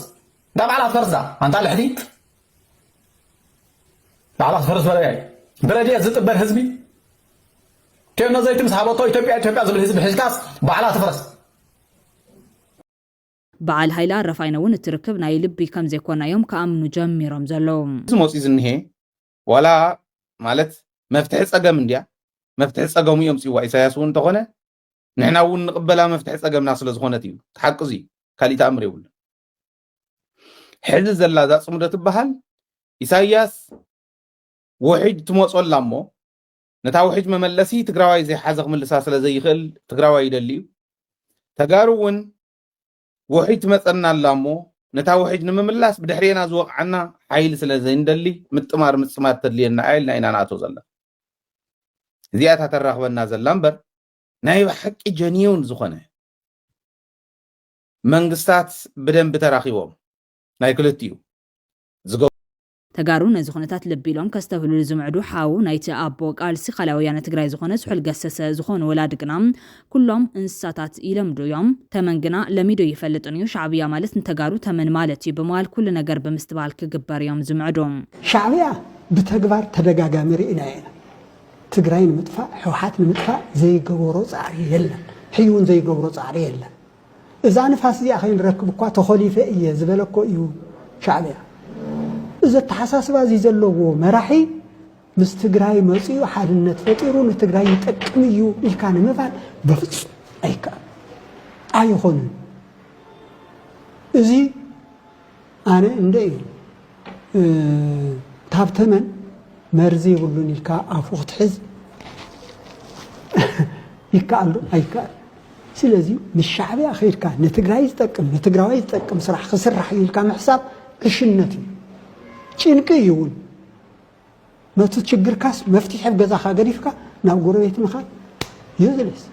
دا بعلا فرزة أنت على الحديد بعلا فرز بلدية زت بالحزبي كيف نزلت مسحبته إثيوبيا زل الحزب حزكاس بعلا تفرز بعل هيلا رفعنا ونتركب نايلب كم زي كنا يوم كأمن جميع رمزلهم اسمه سيزن هي ولا مالت مفتاح سجى من ديا مفتاح سجى ميوم سوى إساسون تخونه نحن ون نقبلها مفتاح سجى من ناس لزخونة تيو حق زي خلي تأمر يقول حز زلا ذا صمدة تبهل إساياس وحيد تموصل لامو نتاوحيد مملسي تقراوي زي حزق من الأساس زي خل تقراوي يدليو تقارون وحيد مثلنا لامو نتاوحيد نمملس بدحرينا زوق عنا حيل سلازين دلي متمار تدلينا عيل ناينا ناتو زلا زيادة الرغبة نازل لامبر نايب حق جنيون زخنه منقستات بدن بتراخيوهم نايكلتيو زغو ተጋሩ ነዚ ኹነታት ልቢሎም ከስተብሉ ዝምዕዱ ሓው ናይቲ ኣቦ ቃልሲ ኻላውያነ ትግራይ ዝኾነ ስሑል ገሰሰ ዝኾኑ ወላድግና ኩሎም እንስሳታት ይለምዱ እዮም ተመንግና ለሚዶ ይፈልጥን እዩ ሻዕብያ ማለት ንተጋሩ ተመን ማለት እዩ በመዋል ኩሉ ነገር ብምስትባል ክግበር እዮም ዝምዕዱ ሻዕብያ ብተግባር ተደጋጋሚ ርኢና ኢና ትግራይ ንምጥፋእ ሕወሓት ንምጥፋእ ዘይገብሮ ጻዕሪ የለን ሕዩን ዘይገብሮ ጻዕሪ የለን እዛ ንፋስ እዚኣ ኸይንረክብ እኳ ተኸሊፈ እየ ዝበለኮ እዩ ሻዕብያ إذا تحساسب هذه زلوا مراحي مستقراي مصيو حالنا تفطيرون تقراي يتقميو الكان مفعل بفص ايكا ايخون ازي انا اندي تابتمن مرزي يقولون الكا افوت حز يكالو ايكا سلازي من الشعب خير كان نتقراي يتقم صراح خسرح الكا حساب عشنتي شنكيون ما تشجر كاس مفتيح بجزاء خاجريفكا ناقوله يتمخال يزلس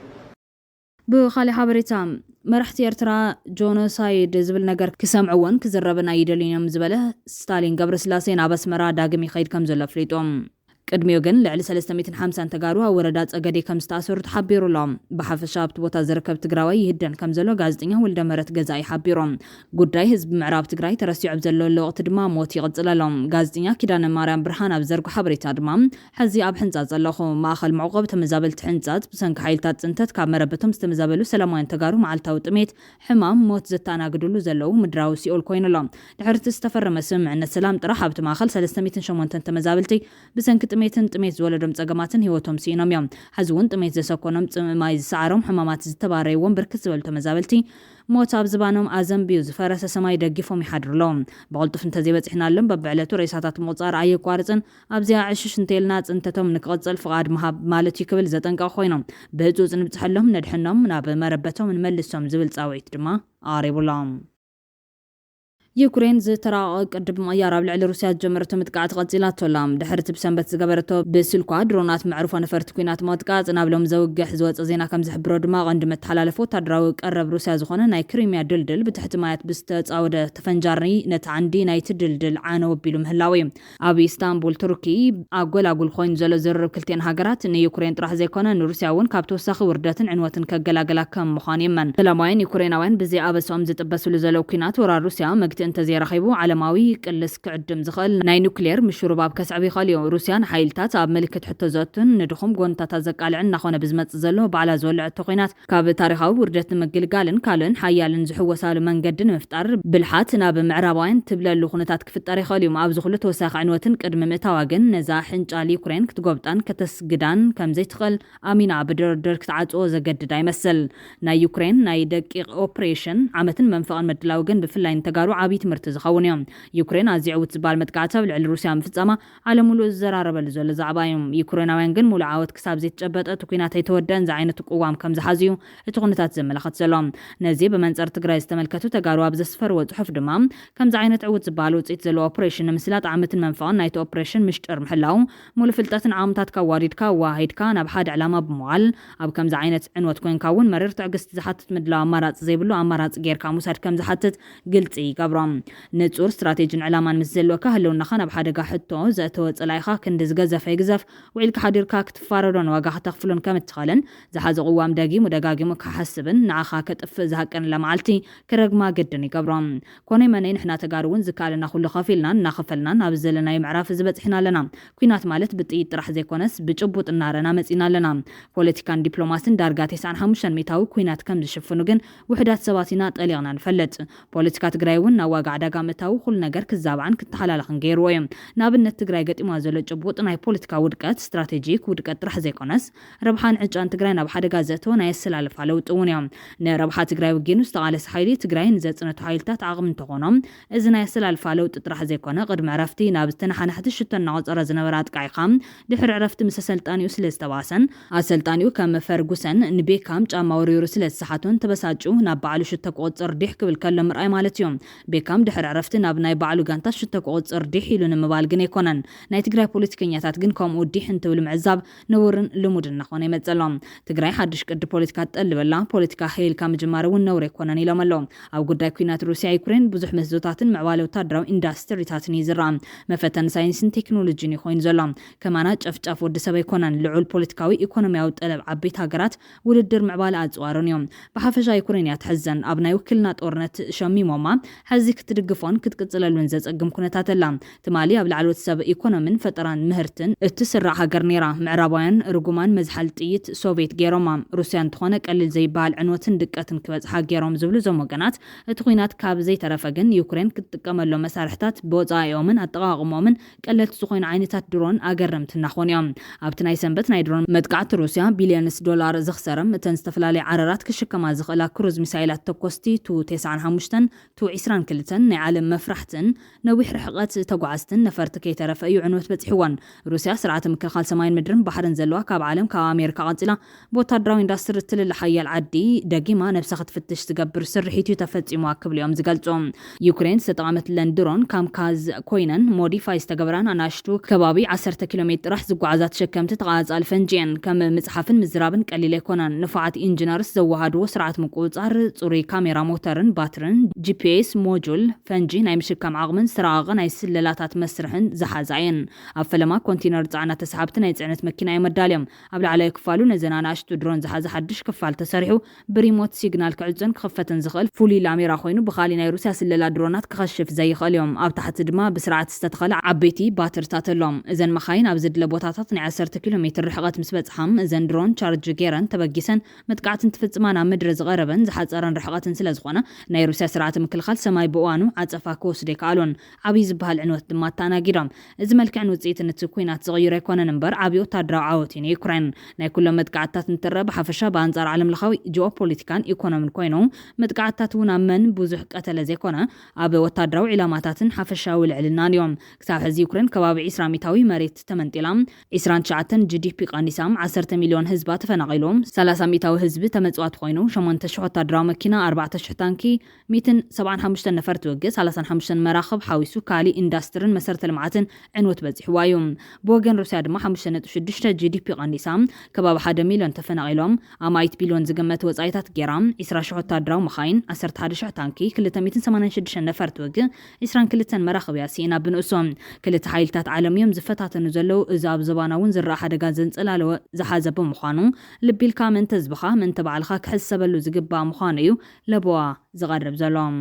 بخالي حبريتام مرحتي إرترا جونوسايد زبل نجار كسمعون كزربنا يدلينهم زبله ستالين قبر سلاسين عباس مرا داقمي خيد كم زلا فليتهم ቅድሚኡ ግን ልዕሊ 350 ተጋሩ ኣብ ወረዳ ጸገዴ ከም ዝተኣሰሩ ተሓቢሩሎም ብሓፈሻ ኣብቲ ቦታ ዝርከብ ትግራዋይ ይህደን ከም ዘሎ ጋዜጠኛ ወልደ ምህረት ገዛኢ ሓቢሮም ጉዳይ ህዝቢ ምዕራብ ትግራይ ተረሲዑ ዘሎ ወቅቲ ድማ ሞት ይቕጽለሎም ጋዜጠኛ ኪዳነ ማርያም ብርሃን ኣብ ዘርጉ ሓበሬታ ድማ ሕዚ ኣብ ሕንጻጽ ዘለኹ ማእኸል መዕቆብ ተመዛበልቲ ሕንጻጽ ብሰንኪ ሓይልታት ጽንተት ካብ መረበቶም ዝተመዛበሉ ሰላማውያን ተጋሩ መዓልታዊ ጥሜት ሕማም ሞት ዘተኣናግድሉ ዘለዉ ምድራዊ ሲኦል ኮይኑሎም ድሕሪ እቲ ዝተፈረመ ስምምዕነት ሰላም ጥራሕ ኣብቲ ማእኸል 308 ተመዛበልቲ ብሰንኪ ጥሜት ዝወለዶም ጸገማትን ህይወቶም ሲኢኖም እዮም ሕዚ እውን ጥሜት ዘሰኮኖም ጽማይ ዝሰዓሮም ሕማማት ዝተባረይዎም ብርክት ዝበሉ ተመዛበልቲ ሞት ኣብ ዝባኖም ኣዘንቢዩ ዝፈረሰ ሰማይ ደግፎም ይሓድርሎም ብቕልጡፍ እንተዘይበፂሕናሎም በብዕለቱ ሬሳታት ምቁፃር ኣየቋርፅን ኣብዚኣ ዕሽሽ እንተልና ጽንተቶም ንክቕፅል ፍቓድ ምሃብ ማለት እዩ ክብል ዘጠንቀቕ ኮይኖም ብህፁፅ ንብፅሐሎም ነድሕኖም ናብ መረበቶም ንመልሶም ዝብል ጻውዒት ድማ ኣቕሪቡሎም ዩክሬን ዝተራቐ ቅድብ ምቕያር ኣብ ልዕሊ ሩስያ ጀመረቶ ምጥቃዕ ትቐፂላቶላ ድሕሪ እቲ ብሰንበት ዝገበረቶ ብስልኳ ድሮናት መዕርፎ ነፈርቲ ኩናት ምጥቃዕ ናብ ሎም ዘውግሕ ዝወፀ ዜና ከም ዝሕብሮ ድማ ቀንዲ መተሓላለፊ ወታደራዊ ቀረብ ሩስያ ዝኾነ ናይ ክሪምያ ድልድል ብትሕቲ ማያት ብዝተፃወደ ተፈንጃሪ ነቲ ዓንዲ ናይቲ ድልድል ዓነ ወቢሉ ምህላው እዩ ኣብ ኢስታንቡል ቱርኪ ኣጎላጉል ኮይኑ ዘሎ ዝርርብ ክልቲአን ሃገራት ንዩክሬን ጥራሕ ዘይኮነ ንሩስያ እውን ካብ ተወሳኺ ውርደትን ዕንወትን ከገላገላ ከም ምዃኑ የመን ሰላማውያን ዩክሬናውያን ብዘይኣበሶም ዝጥበስሉ ዘለው ኩናት ወራር ሩስያ መግቲ እንተዘይረኺቡ ዓለማዊ ቅልስ ክዕድም ዝኽእል ናይ ኑክሌር ምሽሩባብ ከስዕብ ይኽእል እዩ ሩስያን ሓይልታት ኣብ ምልክት ሕቶ ዘቱን ንድኹም ጎንታታት ዘቃልዕን እናኾነ ብዝመፅእ ዘሎ ባዕላ ዝወልዕ እቶ ኩናት ካብ ታሪኻዊ ውርደት ንምግልጋልን ካልእን ሓያልን ዝሕወሳሉ መንገዲ ንምፍጣር ብልሓት ናብ ምዕራባውያን ትብለሉ ኩነታት ክፍጠር ይኽእል እዩ ኣብዚ ኩሉ ተወሳኺ ዕንወትን ቅድሚ ምእታዋ ግን ነዛ ሕንጫል ዩክሬን ክትጎብጣን ከተስግዳን ከምዘይትኽእል ኣሚና ብድርድር ክትዓፅዎ ዘገድድ ኣይመስል ናይ ዩክሬን ናይ ደቂቕ ኦፕሬሽን ዓመትን መንፈቕን ምድላው ግን ብፍላይ ንተጋሩ ዓብዪ ትምህርቲ ዝኸውን እዮም ዩክሬን ኣዝዩ ዕውት ዝበሃል መጥቃዕቲ ኣብ ልዕሊ ሩስያ ምፍፃማ ዓለም ሙሉእ ዝዘራረበሉ ዘሎ ዛዕባ እዩ ዩክሬናውያን ግን ሙሉእ ዓወት ክሳብ ዘይተጨበጠ እቲ ኩናት ኣይተወደአን ዝዓይነቱ ቅዋም ከም ዝሓዙ እዩ እቲ ኩነታት ዘመላኽት ዘሎ ነዚ ብመንፀር ትግራይ ዝተመልከቱ ተጋሩ ኣብ ዘስፈርዎ ፅሑፍ ድማ ከምዚ ዓይነት ዕውት ዝበሃል ውፅኢት ዘለዎ ኦፕሬሽን ንምስላጥ ዓመትን መንፈቕን ናይቲ ኦፕሬሽን ምሽጥር ምሕላው ሙሉእ ፍልጠትን ዓቕምታት ካዋዲድካ ዋሂድካ ናብ ሓደ ዕላማ ብምዋል ኣብ ከምዚ ዓይነት ዕንወት ኮንካ እውን መሪር ትዕግስቲ ዝሓትት ምድላው ኣማራፂ ዘይብሉ ኣማራፂ ጌርካ ምውሳድ ከም ዝሓትት ግልፂ ይገብሮም ንጹር ስትራቴጂን ዕላማን ምስ ዘለወካ ህልውናኻ ናብ ሓደጋ ሕቶ ዘእተወ ፀላኢኻ ክንዲ ዝገዘፈ ይግዘፍ ውዒልካ ሓዲርካ ክትፋረዶን ዋጋ ክተኽፍሎን ከም እትኽእልን ዝሓዘ ቅዋም ደጊሙ ደጋጊሙ ክሓስብን ንዓኻ ከጥፍእ ዝሃቀንላ መዓልቲ ክረግማ ግድን ይገብሮም ኮነይ መነይ ንሕና ተጋሩ እውን ዝከኣለና ኩሉ ከፊልናን እናኸፈልናን ኣብ ዘለናይ ምዕራፍ ዝበፅሕና ኣለና ኩናት ማለት ብጥይት ጥራሕ ዘይኮነስ ብጭቡጥ እናረና መፂና ኣለና ፖለቲካን ዲፕሎማስን ዳርጋ 95 ሚታዊ ኩናት ከም ዝሽፍኑ ግን ውሕዳት ሰባት ኢና ጠሊቕና ንፈልጥ ፖለቲካ ትግራይ እውን ናብ ዋጋ ዕዳጋ ምእታዊ ኩሉ ነገር ክዛብዓን ክትሓላለኽን ገይርዎ እዮም ንኣብነት ትግራይ ገጢማ ዘሎ ጭቡጥ ናይ ፖለቲካ ውድቀት ስትራቴጂክ ውድቀት ጥራሕ ዘይኮነስ ረብሓን ዕጫን ትግራይ ናብ ሓደጋ ዘእተወ ናይ ኣሰላልፋ ለውጢ እውን እዮም ንረብሓ ትግራይ ውጊኑ ዝተቓለሰ ሓይሊ ትግራይ ንዘፅነቱ ሓይልታት ዓቕሚ እንተኾኖም እዚ ናይ ኣሰላልፋ ለውጢ ጥራሕ ዘይኮነ ቅድሚ ዕረፍቲ ናብ ዝተናሓናሕቲ ሽቶ እናቆፀረ ዝነበረ ኣጥቃዒኻ ድሕሪ ዕረፍቲ ምስ ኣሰልጣኒኡ ስለ ዝተባሰን ኣሰልጣኒኡ ከም ፈርጉሰን ንቤካም ጫማ ወሪሩ ስለ ዝሰሓቱን ተበሳጩ ናብ ባዕሉ ሽቶ ክቆፅር ዲሕ ክብል ከሎ ምርኣይ ማለት እዮም ቤካም ድሕሪ ዕረፍቲ ናብ ናይ ባዕሉ ጋንታ ሽቶ ክቆፅር ዲሕ ኢሉ ንምባል ግን ኣይኮነን ናይ ትግራይ ፖለቲከኛታት ግን ከምኡ ዲሕ እንትብሉ ምዕዛብ ንውርን ልሙድ እናኾነ ይመፀሎም ትግራይ ሓድሽ ቅዲ ፖለቲካ ትጠልበላ ፖለቲካ ሄልካ ምጅማር እውን ነውሪ ኣይኮነን ኢሎም ኣሎ ኣብ ጉዳይ ኩናት ሩስያ ዩክሬን ብዙሕ መስዞታትን ምዕባለ ወታደራዊ ኢንዳስትሪታትን ይዝረአ መፈተኒ ሳይንስን ቴክኖሎጂን ይኮይኑ ዘሎ ከማና ጨፍጫፍ ወዲ ሰብ ኣይኮነን ልዑል ፖለቲካዊ ኢኮኖሚያዊ ጠለብ ዓበይቲ ሃገራት ውድድር ምዕባለ ኣፅዋርን እዮም ብሓፈሻ ዩክሬን እያ ትሕዘን ኣብ ናይ ውክልና ጦርነት ሸሚሞማ ሕዚ ክትድግፎን ክትቅፅለሉን ዘፀግም ኩነታት ኣላ ትማሊ ኣብ ላዕለዎት ሰብ ኢኮኖሚን ፈጠራን ምህርትን እትስራዕ ሃገር ነይራ ምዕራባውያን ርጉማን መዝሓል ጥይት ሶቪየት ገይሮማ ሩስያ እንትኾነ ቀሊል ዘይበሃል ዕንወትን ድቀትን ክበፅሓ ገይሮም ዝብሉ ዞም ወገናት እቲ ኩናት ካብ ዘይተረፈ ግን ዩክሬን ክትጥቀመሎም መሳርሕታት ብወፃኢኦምን ኣጠቃቅሞምን ቀለልቲ ዝኾኑ ዓይነታት ድሮን ኣገረምቲ እናኾኑ እዮም ኣብቲ ናይ ሰንበት ናይ ድሮን መጥቃዕቲ ሩስያ ቢልዮንስ ዶላር ዘኽሰረም እተን ዝተፈላለዩ ዓረራት ክሽከማ ዝኽእላ ክሩዝ ሚሳይላት ተኮስቲ ቱ95 ቱ22 ናይ ዓለም መፍራሕትን ነዊሕ ርሕቀት ተጓዓዝትን ነፈርቲ ከይተረፈ እዩ ዕንወት በፂሕዎን ሩስያ ስርዓተ ምክልኻል ሰማይን ምድርን ባሕርን ዘለዋ ካብ ዓለም ካብ ኣሜሪካ ቀፂላ ብወታደራዊ ኢንዳስትሪ እትልል ሓያል ዓዲ ደጊማ ነብሳ ክትፍትሽ ዝገብር ስርሒት እዩ ተፈፂሙ ክብል እዮም ዝገልጹ ዩክሬን ዝተጠቐመትለን ድሮን ካምካዝ ኮይነን ሞዲፋይ ዝተገበራን ኣናሽቱ ከባቢ 10 ኪሎ ሜትር ጥራሕ ዝጓዓዛ ተሸከምቲ ተቓፃሊ ፈንጂን ከም ምፅሓፍን ምዝራብን ቀሊል ኣይኮነን ንፉዓት ኢንጂነርስ ዘወሃድዎ ስርዓት ምቁፅፃር ፅሩይ ካሜራ ሞተርን ባትርን ጂፒኤስ ሞጁ ሞጁል ፈንጂ ናይ ምሽካም ዓቕምን ስራቐ ናይ ስለላታት መስርሕን ዝሓዛየን ኣብ ፈለማ ኮንቴነር ጻዕና ተሰሓብቲ ናይ ጽዕነት መኪና ይመዳልዮም ኣብ ላዕላይ ክፋሉ ነዘናና ኣሽቱ ድሮን ዝሓዘ ሓድሽ ክፋል ተሰሪሑ ብሪሞት ሲግናል ክዕዘን ክኽፈትን ዝኽእል ፍሉይ ላሜራ ኮይኑ ብኻሊ ናይ ሩስያ ስለላ ድሮናት ክኸሽፍ ዘይኽእል እዮም ኣብ ታሕቲ ድማ ብስርዓት ዝተተኸለ ዓበይቲ ባትርታት ኣሎም እዘን መኻይን ኣብ ዝድለ ቦታታት ናይ 10 ኪሎ ሜትር ርሕቐት ምስ በጽሓም እዘን ድሮን ቻርጅ ገይረን ተበጊሰን መጥቃዕትን ትፍጽማ ናብ ምድሪ ዝቐረበን ዝሓፀረን ርሕቐትን ስለ ዝኾነ ናይ ሩስያ ስርዓት ምክልኻል ሰማይ ብእዋኑ ዓጸፋ ክወስድ ይከኣሎን ዓብዪ ዝበሃል ዕንወት ድማ ተኣናጊዶም እዚ መልክዕን ውፅኢትን እቲ ኩናት ዝቕይሮ ኣይኮነን እምበር ዓብዪ ወታደራዊ ዓወት እዩ ዩክራይን ናይ ኩሎም መጥቃዕትታት እንትርአ ብሓፈሻ ብኣንጻር ዓለም ለኻዊ ጂኦፖለቲካን ኢኮኖሚን ኮይኑ መጥቃዕትታት እውን ኣብ መን ብዙሕ ቀተለ ዘይኮነ ኣብ ወታደራዊ ዕላማታትን ሓፈሻዊ ልዕልናን እዮም ክሳብ ሕዚ ዩክራይን ከባቢ 20 ሚታዊ መሬት ተመንጢላ 29 ጂዲፒ ቀኒሳ 10 ሚልዮን ህዝባ ተፈናቒሎም 30 ሚታዊ ህዝቢ ተመጽዋት ኮይኑ 8000 ወታደራዊ መኪና 4000 ታንኪ 175 ነፈርቲ ውግእ 35 መራኸብ ሓዊሱ ካሊ ኢንዳስትሪን መሰረተ ልምዓትን ዕንወት በፂሕዋ እዩ ብወገን ሩስያ ድማ 5.6 ጂዲፒ ቀኒሳ ከባቢ 1 ሚልዮን ተፈናቒሎም ኣብ 100 ቢልዮን ዝግመት ወጻኢታት ጌራ 20 ወታደራዊ መኻይን 11,000 ታንኪ 286 ነፈርቲ ውግእ 22 መራኸብያ ሲኢና ብንእሶም ክልተ ሓይልታት ዓለም እዮም ዝፈታተኑ ዘለው እዚ ኣብ ዘባና እውን ዝረአ ሓደጋ ዘንጸላለወ ዝሓዘ ብምዃኑ ልቢልካ ምንተ ዝብኻ ምንተ ባዕልኻ ክሕሰበሉ ዝግባእ ምዃኑ እዩ ለቦዋ ዝቐርብ ዘሎም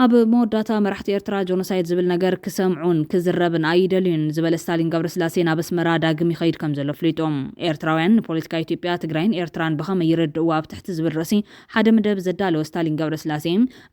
ኣብ መወዳእታ መራሕቲ ኤርትራ ጆኖሳይድ ዝብል ነገር ክሰምዑን ክዝረብን ኣይደልዩን ዝበለ ስታሊን ገብረስላሴ ናብ ኣስመራ ዳግም ይኸይድ ከም ዘሎ ፍሊጦም ኤርትራውያን ፖለቲካ ኢትዮጵያ ትግራይን ኤርትራን ብኸመይ ይረድእዋ ኣብ ትሕቲ ዝብል ርእሲ ሓደ መደብ ዘዳለወ ስታሊን ገብረስላሴ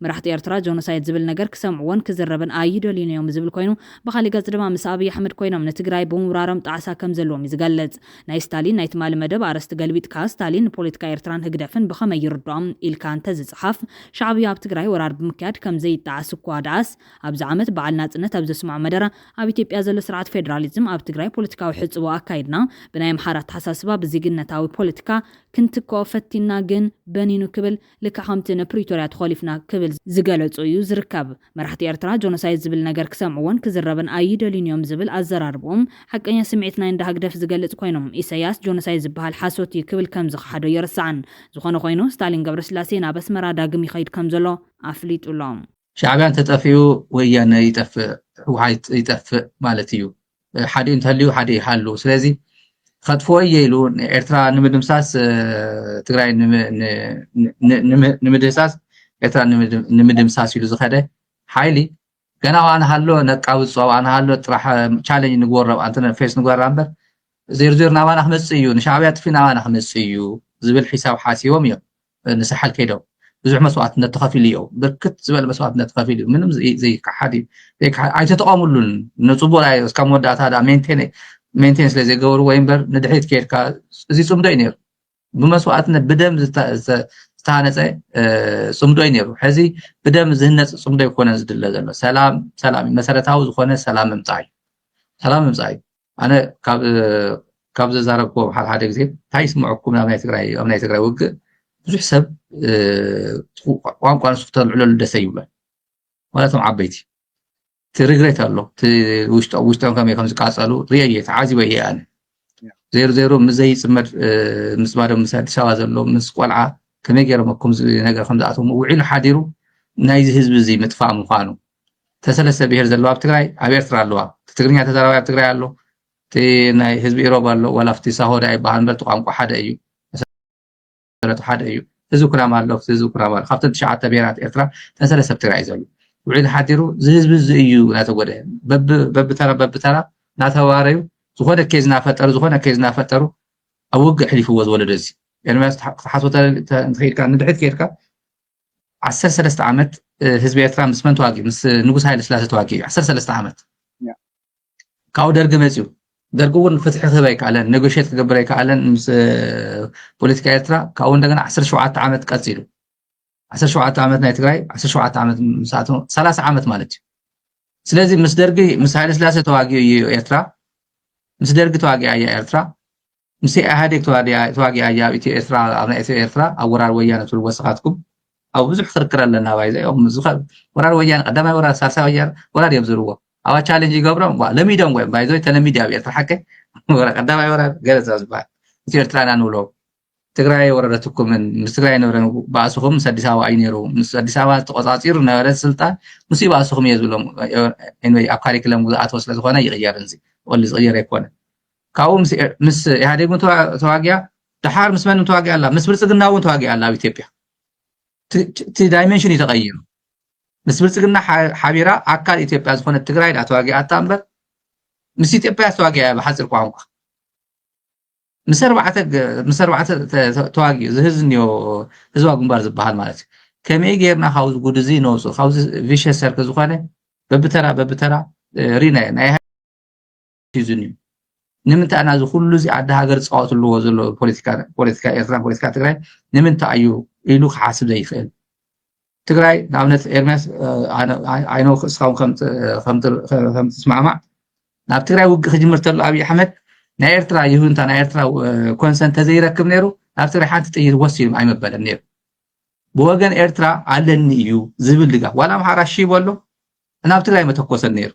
መራሕቲ ኤርትራ ጆኖሳይድ ዝብል ነገር ክሰምዑን ክዝረብን ኣይደልዩን እዮም ዝብል ኮይኑ ብኻሊእ ገጽ ድማ ምስ ኣብይ ኣሕመድ ኮይኖም ንትግራይ ብምውራሮም ጣዕሳ ከም ዘለዎም ይዝገልጽ ናይ ስታሊን ናይ ትማሊ መደብ ኣረስቲ ገልቢጥካ ስታሊን ፖለቲካ ኤርትራን ህግደፍን ብኸመይ ይርድኦም ኢልካ እንተዝጽሓፍ ሻዕብያ ኣብ ትግራይ ወራር ብምክያድ ከም ይጣዓስ እኳ ዳኣስ ኣብዚ ዓመት በዓል ናጽነት ኣብ ዘስማዕ መደረ ኣብ ኢትዮጵያ ዘሎ ስርዓት ፌደራሊዝም ኣብ ትግራይ ፖለቲካዊ ሕጽቦ ኣካይድና ብናይ ምሓራት ተሓሳስባ ብዜግነታዊ ፖለቲካ ክንትከኦ ፈቲና ግን በኒኑ ክብል ልክዕ ከምቲ ንፕሪቶርያ ተኸሊፍና ክብል ዝገለጹ እዩ ዝርከብ መራሕቲ ኤርትራ ጆኖሳይድ ዝብል ነገር ክሰምዕዎን ክዝረብን ኣይደልዩን እዮም ዝብል ኣዘራርቦም ሓቀኛ ስምዒትና እንዳሃግደፍ ዝገልጽ ኮይኖም ኢሳያስ ጆኖሳይድ ዝበሃል ሓሶት እዩ ክብል ከም ዝኸሓዶ የርስዓን ዝኾነ ኮይኑ ስታሊን ገብረስላሴ ናብ ኣስመራ ዳግም ይኸይድ ከም ዘሎ ኣፍሊጡሎም ሻዕብያን ተጠፊኡ ወያነ ይጠፍእ ህወሓት ይጠፍእ ማለት እዩ ሓደ እንተልዩ ሓደ ይሓሉ ስለዚ ከጥፍዎ ኢሉ ኤርትራ ንምድምሳስ ትግራይ ንምድምሳስ ኤርትራ ንምድምሳስ ኢሉ ዝኸደ ሓይሊ ገና ዋና ሃሎ ነቃውጾ ዋና ሃሎ ጥራሕ ቻሌንጅ ንግወረብ አንተ ፌስ ንግወራ እምበር ዜርዜር ናባና ክመጽእ እዩ ንሻዕብያ ጥፊ ናባና ክመጽእ እዩ ዝብል ሒሳብ ሓሲቦም እዮም ንስሓል ከይዶም ብዙሕ መስዋዕትነት ተኸፊሉ እዩ ብርክት ዝበለ መስዋዕትነት ተኸፊሉ እዩ ምንም ዘይከሓድ ኣይተጠቐሙሉን ንጽቡቕ ላይ እስካብ መወዳእታ ዳ ሜንቴን ስለ ዘይገበሩ ወይ እምበር ንድሕሪት ከይድካ እዚ ጽምዶ እዩ ነይሩ ብመስዋዕትነት ብደም ዝተሃነፀ ጽምዶ እዩ ነይሩ ሕዚ ብደም ዝህነፅ ጽምዶ ይኮነን ዝድለ ዘሎ ሰላም መሰረታዊ ዝኾነ ሰላም ምምጻእ እዩ ኣነ ካብ ዘዛረብኮ ሓደ ግዜ እንታይ ይስምዐኩም ኣብ ናይ ትግራይ ውግእ ብዙሕ ሰብ ቋንቋ ንሱ ክተልዕለሉ ደሰ ይብሎ ማለቶም ዓበይቲ ትርግሬት ኣሎ ውሽጦም ከመይ ከም ዝቃጸሉ ርየ እየ ተዓዚበ እየ ኣነ ዜሮ ምዘይ ጽመድ ምስ ባዶም ምስ ኣዲስ ኣበባ ዘሎ ምስ ቆልዓ ከመይ ገይሮም እኩም ነገር ከም ዝኣትዎም ውዒሉ ሓዲሩ ናይዚ ህዝቢ እዚ ምጥፋእ ምዃኑ ተሰለስተ ብሄር ዘለዋ ኣብ ትግራይ ኣብ ኤርትራ ኣለዋ ትግርኛ ተዛራባይ ኣብ ትግራይ ኣሎ ናይ ህዝቢ ኢሮብ ኣሎ ወላ ፍቲ ሳሆዳ ይበሃል እምበር ቋንቋ ሓደ እዩ መሰረቱ ሓደ እዩ ህዝቢ ኩናማ ኣሎ ህዝቢ ኩናማ ካብተን 9 ብሄራት ኤርትራ ተሰለስተ ኣብ ትግራይ ዘሎ ውዒሉ ሓዲሩ ዝህዝቢ እዚ እዩ ናተጎደ በብተራ ናተባረዩ ዝኾነ ኬዝ ናፈጠሩ ኣብ ውግእ ሕሊፍዎ ዝወለደ እዚ ኤርምያስ ተሓስቦ እንትኸይድካ ንድሕሪት ከይድካ 13 ዓመት ህዝቢ ኤርትራ ምስ መን ተዋጊኡ ምስ ንጉስ ሃይለ ስላሴ ተዋጊኡ 13 ዓመት ካብኡ ደርጊ መፅኡ ደርጊ እውን ፍትሒ ክህብ ኣይከኣለን ኔጎሽት ክገብር ኣይከኣለን ምስ ፖለቲካ ኤርትራ ካብኡ እንደገና 17 ዓመት ቀፂሉ 17 ዓመት ናይ ትግራይ 17 ዓመት ምሳቱ 30 ዓመት ማለት እዩ ስለዚ ምስ ደርጊ ምስ ሃይለ ስላሴ ተዋጊኡ እዩ ኤርትራ ምስ ደርጊ ተዋጊኣ እያ ኤርትራ ምስ ኢህአዴግ ተዋጊኣ እያ ኤርትራ ኣብ ናይ ኤርትራ ኣብ ወራር ወያነ ትብል ወሰኻትኩም ኣብ ብዙሕ ክርክር ኣለና ባይዘኦም ወራር ወያነ ቀዳማይ ወራር ሳልሳይ ወራር እዮም ዝርዎ ኣዋ ቻሌንጅ ይገብሮም ለሚዶም ወይ ባይዘ ተለሚድ ኣብ ኤርትራ ሓቀ ቀዳማይ ወራር ገለጻ ዝበሃል ኤርትራና ንብሎ ትግራይ ወረደትኩም ምስ ትግራይ ነበረ ባእስኹም ምስ አዲስ አበባ እዩ ነይሩ ምስ አዲስ አበባ ተቆጻጺሩ ነበረ ስልጣን ምስ ባእስኹም እየ ዝብሎም ኤንወይ ኣብ ካሪክለም ዝኣተወ ስለ ዝኾነ ይቕየር እንዚ ወሊ ዝቕየር ኣይኮነ ካብኡ ምስ ኢህአዴግ ተዋጊያ ድሓር ምስ መን ተዋጊያ ኣላ ምስ ብልጽግና እውን ተዋጊያ ኣላ ኣብ ኢትዮጵያ እቲ ዳይሜንሽን ይተቐይሩ ምስ ብልጽግና ሓቢራ ኣካል ኢትዮጵያ ዝኾነት ትግራይ ዳ ተዋጊያ ኣታ እምበር ምስ ኢትዮጵያ ተዋጊያ ብሓፂር ቋንቋ ምስ ኣርባዕተ ተዋጊኡ ዝህዝኒዮ ህዝባ ግንባር ዝበሃል ማለት እዩ ከመይ ጌርና ካብዚ ጉድ እዚ ነውፁ ካብዚ ቪሸስ ሰርክል ዝኾነ በብተራ ሪና ናይ ሒዙኒ ንምንታይ ኣና እዚ ኩሉ እዚ ዓዲ ሃገር ዝፃወትልዎ ዘሎ ፖለቲካ ኤርትራ ፖለቲካ ትግራይ ንምንታይ እዩ ኢሉ ክሓስብ ዘይኽእል ትግራይ ንኣብነት ኤርምያስ ኣይኖ እስካሁን ከም ትስማዕማዕ ናብ ትግራይ ውግእ ክጅምር ተሎ ኣብዪ ኣሕመድ ናይ ኤርትራ ይሁንታ ናይ ኤርትራ ኮንሰንት ተዘይረክብ ነይሩ ናብ ትግራይ ሓንቲ ጥይት ወሲሉ ኣይመበለን ነይሩ ብወገን ኤርትራ ኣለኒ እዩ ዝብል ድጋፍ ዋላ ኣምሓራ ሺ በሎ ናብ ትግራይ መተኮሰን ነይሩ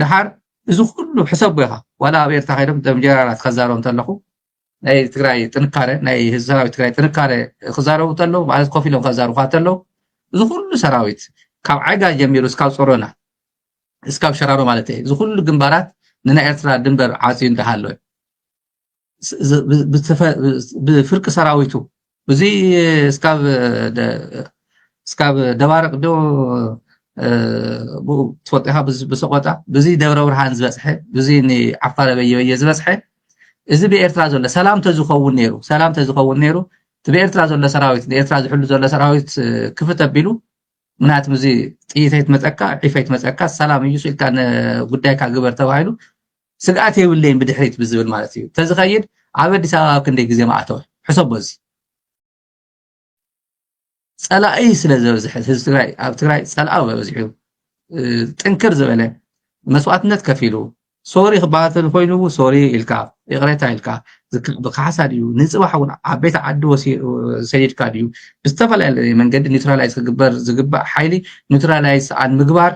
ድሓር እዚ ኩሉ ሕሰብ ኢኻ ዋላ ኣብ ኤርትራ ከይዶም ቶም ጀነራላት ከዛረቡ ተለኹ ናይ ትግራይ ጥንካረ ናይ ሰራዊት ትግራይ ጥንካረ ክዛረቡ ተለዉ ማለት ኮፍ ኢሎም ከዛርቡ ተለዉ እዚ ኩሉ ሰራዊት ካብ ዓይጋ ጀሚሩ እስካብ ጾሮና እስካብ ሸራሮ ማለት እዩ እዚ ኩሉ ግንባራት ንናይ ኤርትራ ድንበር ዓፂዩ እንዳሃለወ ብፍርቂ ሰራዊቱ ብዙ እስካብ ደባርቅ ዶ ትወጢኻ ብሰቆጣ ብዙ ደብረ ብርሃን ዝበፅሐ ብዙ ንዓፋር በየበየ ዝበፅሐ እዚ ብኤርትራ ዘሎ ሰላም ተዝኸውን ነይሩ እቲ ብኤርትራ ዘሎ ሰራዊት ንኤርትራ ዝሕሉ ዘሎ ሰራዊት ክፍት ኣቢሉ ምክንያቱም እዚ ጥይተይት መፀካ ዒፈይት መፀካ ሰላም እዩ ስኢልካ ጉዳይካ ግበር ተባሂሉ ስግኣት የብለይን ብድሕሪት ብዝብል ማለት እዩ ተዝኸይድ ኣብ ኣዲስ ኣበባ ክንደይ ግዜ ማእተወ ሕሰቦ እዚ ፀላኢ ስለ ዝበዝሐ ህዝቢ ትግራይ ኣብ ትግራይ ፀላኢ በዝሑ ጥንክር ዝበለ መስዋዕትነት ከፊሉ ሶሪ ክባተል ኮይኑ ሶሪ ኢልካ ይቕሬታ ኢልካ ብካሓሳ ድዩ ንፅባሕ እውን ዓበይቲ ዓዲ ሰይድካ ድዩ ብዝተፈላለየ መንገዲ ኒውትራላይዝ ክግበር ዝግባእ ሓይሊ ኒውትራላይዝ ኣን ምግባር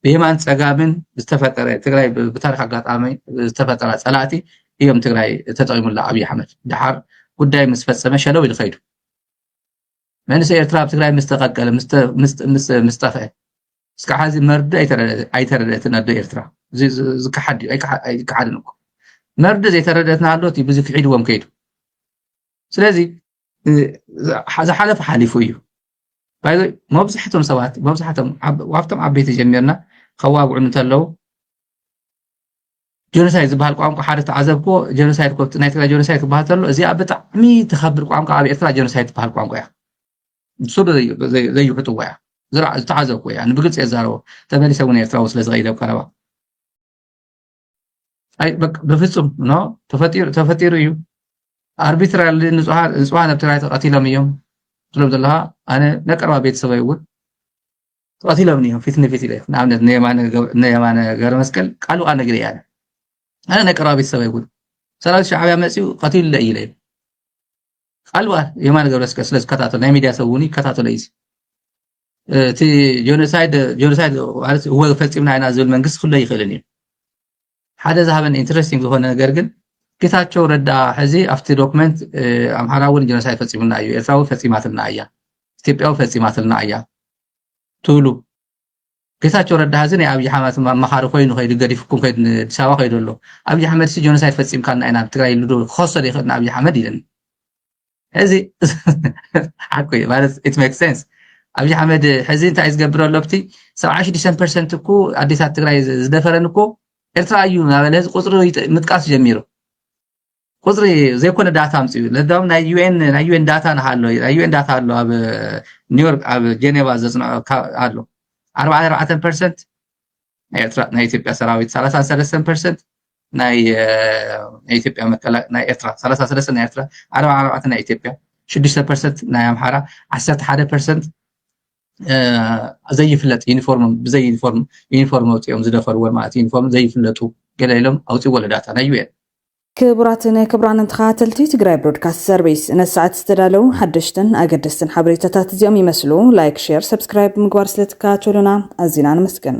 ብየማን ፀጋምን ዝተፈጠረ ትግራይ ብታሪክ ኣጋጣሚ ዝተፈጠረ ፀላእቲ እዮም ትግራይ ተጠቂሙላ ኣብዪ ኣሕመድ ድሓር ጉዳይ ምስ ፈፀመ ሸለው ኢሉ ኸይዱ መንእሰይ ኤርትራ ኣብ ትግራይ ምስ ተቐቀለ ምስ ጠፍአ እስካብ ሕዚ መርዲ ኣይተረድአትን ኣዶ ኤርትራ ዝክሓድ ኣይክሓድን እኮ መርዲ ዘይተረድአትና ኣሎት ብዙ ክዒድዎም ከይዱ ስለዚ ዝሓለፈ ሓሊፉ እዩ መብዛሕቶም ሰባት ዋብቶም ዓበይቲ ጀሚርና ከዋግዑ እንተለዉ ጀኖሳይድ ዝበሃል ቋንቋ ሓደ ተዓዘብኮ ጀኖሳይድ ናይ ትግራይ ጀኖሳይድ ክበሃል ተሎ እዚኣ ብጣዕሚ ትኸብር ቋንቋ ኣብ ኤርትራ ጀኖሳይድ ትበሃል ቋንቋ እያ ብሱር ዘይውሕጥዋ እያ ዝተዓዘብኮ እያ ንብግልፂ የዛረቦ ተመሊሰ እውን ኤርትራ ስለ ዝኸይደ ኣብ ቀረባ ብፍፁም ተፈጢሩ እዩ ኣርቢትራሊ ንፁሃን ኣብ ትግራይ ተቐቲሎም እዮም ትሎም ዘለካ ኣነ ናይ ቀረባ ቤተሰበይ እውን ተቐቲሎም እዮም ፊት ንፊት ኢለ ንኣብነት ንየማነ ገብረ መስቀል ቃሉ ኣነግሪ እያ ኣነ ናይ ቀረባ ቤተሰበይ እውን ሰራዊት ሻዕብያ መፅኡ ቀቲሉለ ኢለ ቃሉ የማነ ገብረ መስቀል ስለ ዝከታተሎ ናይ ሚድያ ሰብ እውን ይከታተሎ እዩ እቲ ጀኖሳይድ ማለት እወ ፈፂምና ኢና ዝብል መንግስቲ ክህሎ ይኽእልን እዩ ሓደ ዝሃበን ኢንትረስቲንግ ዝኾነ ነገር ግን ጌታቸው ረዳ ሕዚ ኣብቲ ዶክመንት ኣምሓራ እውን ጀኖሳይድ ፈፂሙልና እዩ ኤርትራ እውን ፈፂማትልና እያ ኢትዮጵያ እውን ፈፂማትልና እያ ትብሉ ጌታቸው ረዳ ሕዚ ናይ ኣብዪ ኣሕመድ ኣማኻሪ ኮይኑ ከይዱ ገዲፍኩም ከይዱ ኣዲስ ኣበባ ከይዱ ኣሎ ኣብዪ ኣሕመድ ሲ ጀኖሳይድ ፈፂምካልና ኢና ትግራይ ኢሉ ዶ ክኸሰድ ይኽእል ኣብዪ ኣሕመድ ኢለኒ ሕዚ ሓቂ ማለት ኢት ሜክ ሴንስ ኣብዪ ኣሕመድ ሕዚ እንታይ ዝገብር ኣሎ ብቲ 76% እኮ ኣዴታት ትግራይ ዝደፈረን እኮ ኤርትራ እዩ ናበለ ቁፅሪ ምጥቃስ ጀሚሩ ቁፅሪ ዘይኮነ ዳታ ኣምፅኡ ለዳም ናይ ዩኤን ዳታ ናሃሎ ናይ ዩኤን ዳታ ኣሎ ኣብ ኒውዮርክ ኣብ ጀኔቫ ዘፅንዖ ኣሎ 44% ናይ ኢትዮጵያ ሰራዊት 33% ናይ ኢትዮጵያ ናይ ኤርትራ 33 ናይ ኤርትራ 44 ናይ ኢትዮጵያ 6% ናይ ኣምሓራ 11% ዘይፍለጥ ዩኒፎርም ብዘይ ዩኒፎርም ኣውፅኦም ዝደፈርዎን ማለት ዩኒፎርም ዘይፍለጡ ገለ ኢሎም ኣውፅዎ ዳታ ናይ ዩኤን ክቡራትን ክቡራንን ተኸታተልቲ ትግራይ ብሮድካስት ሰርቪስ ነሰዓት ዝተዳለው ሓደሽትን ኣገደስትን ሓበሬታታት እዚኦም ይመስሉ ላይክ ሼር ሰብስክራይብ ምግባር ስለትከታተሉና ኣዝና ንመስግን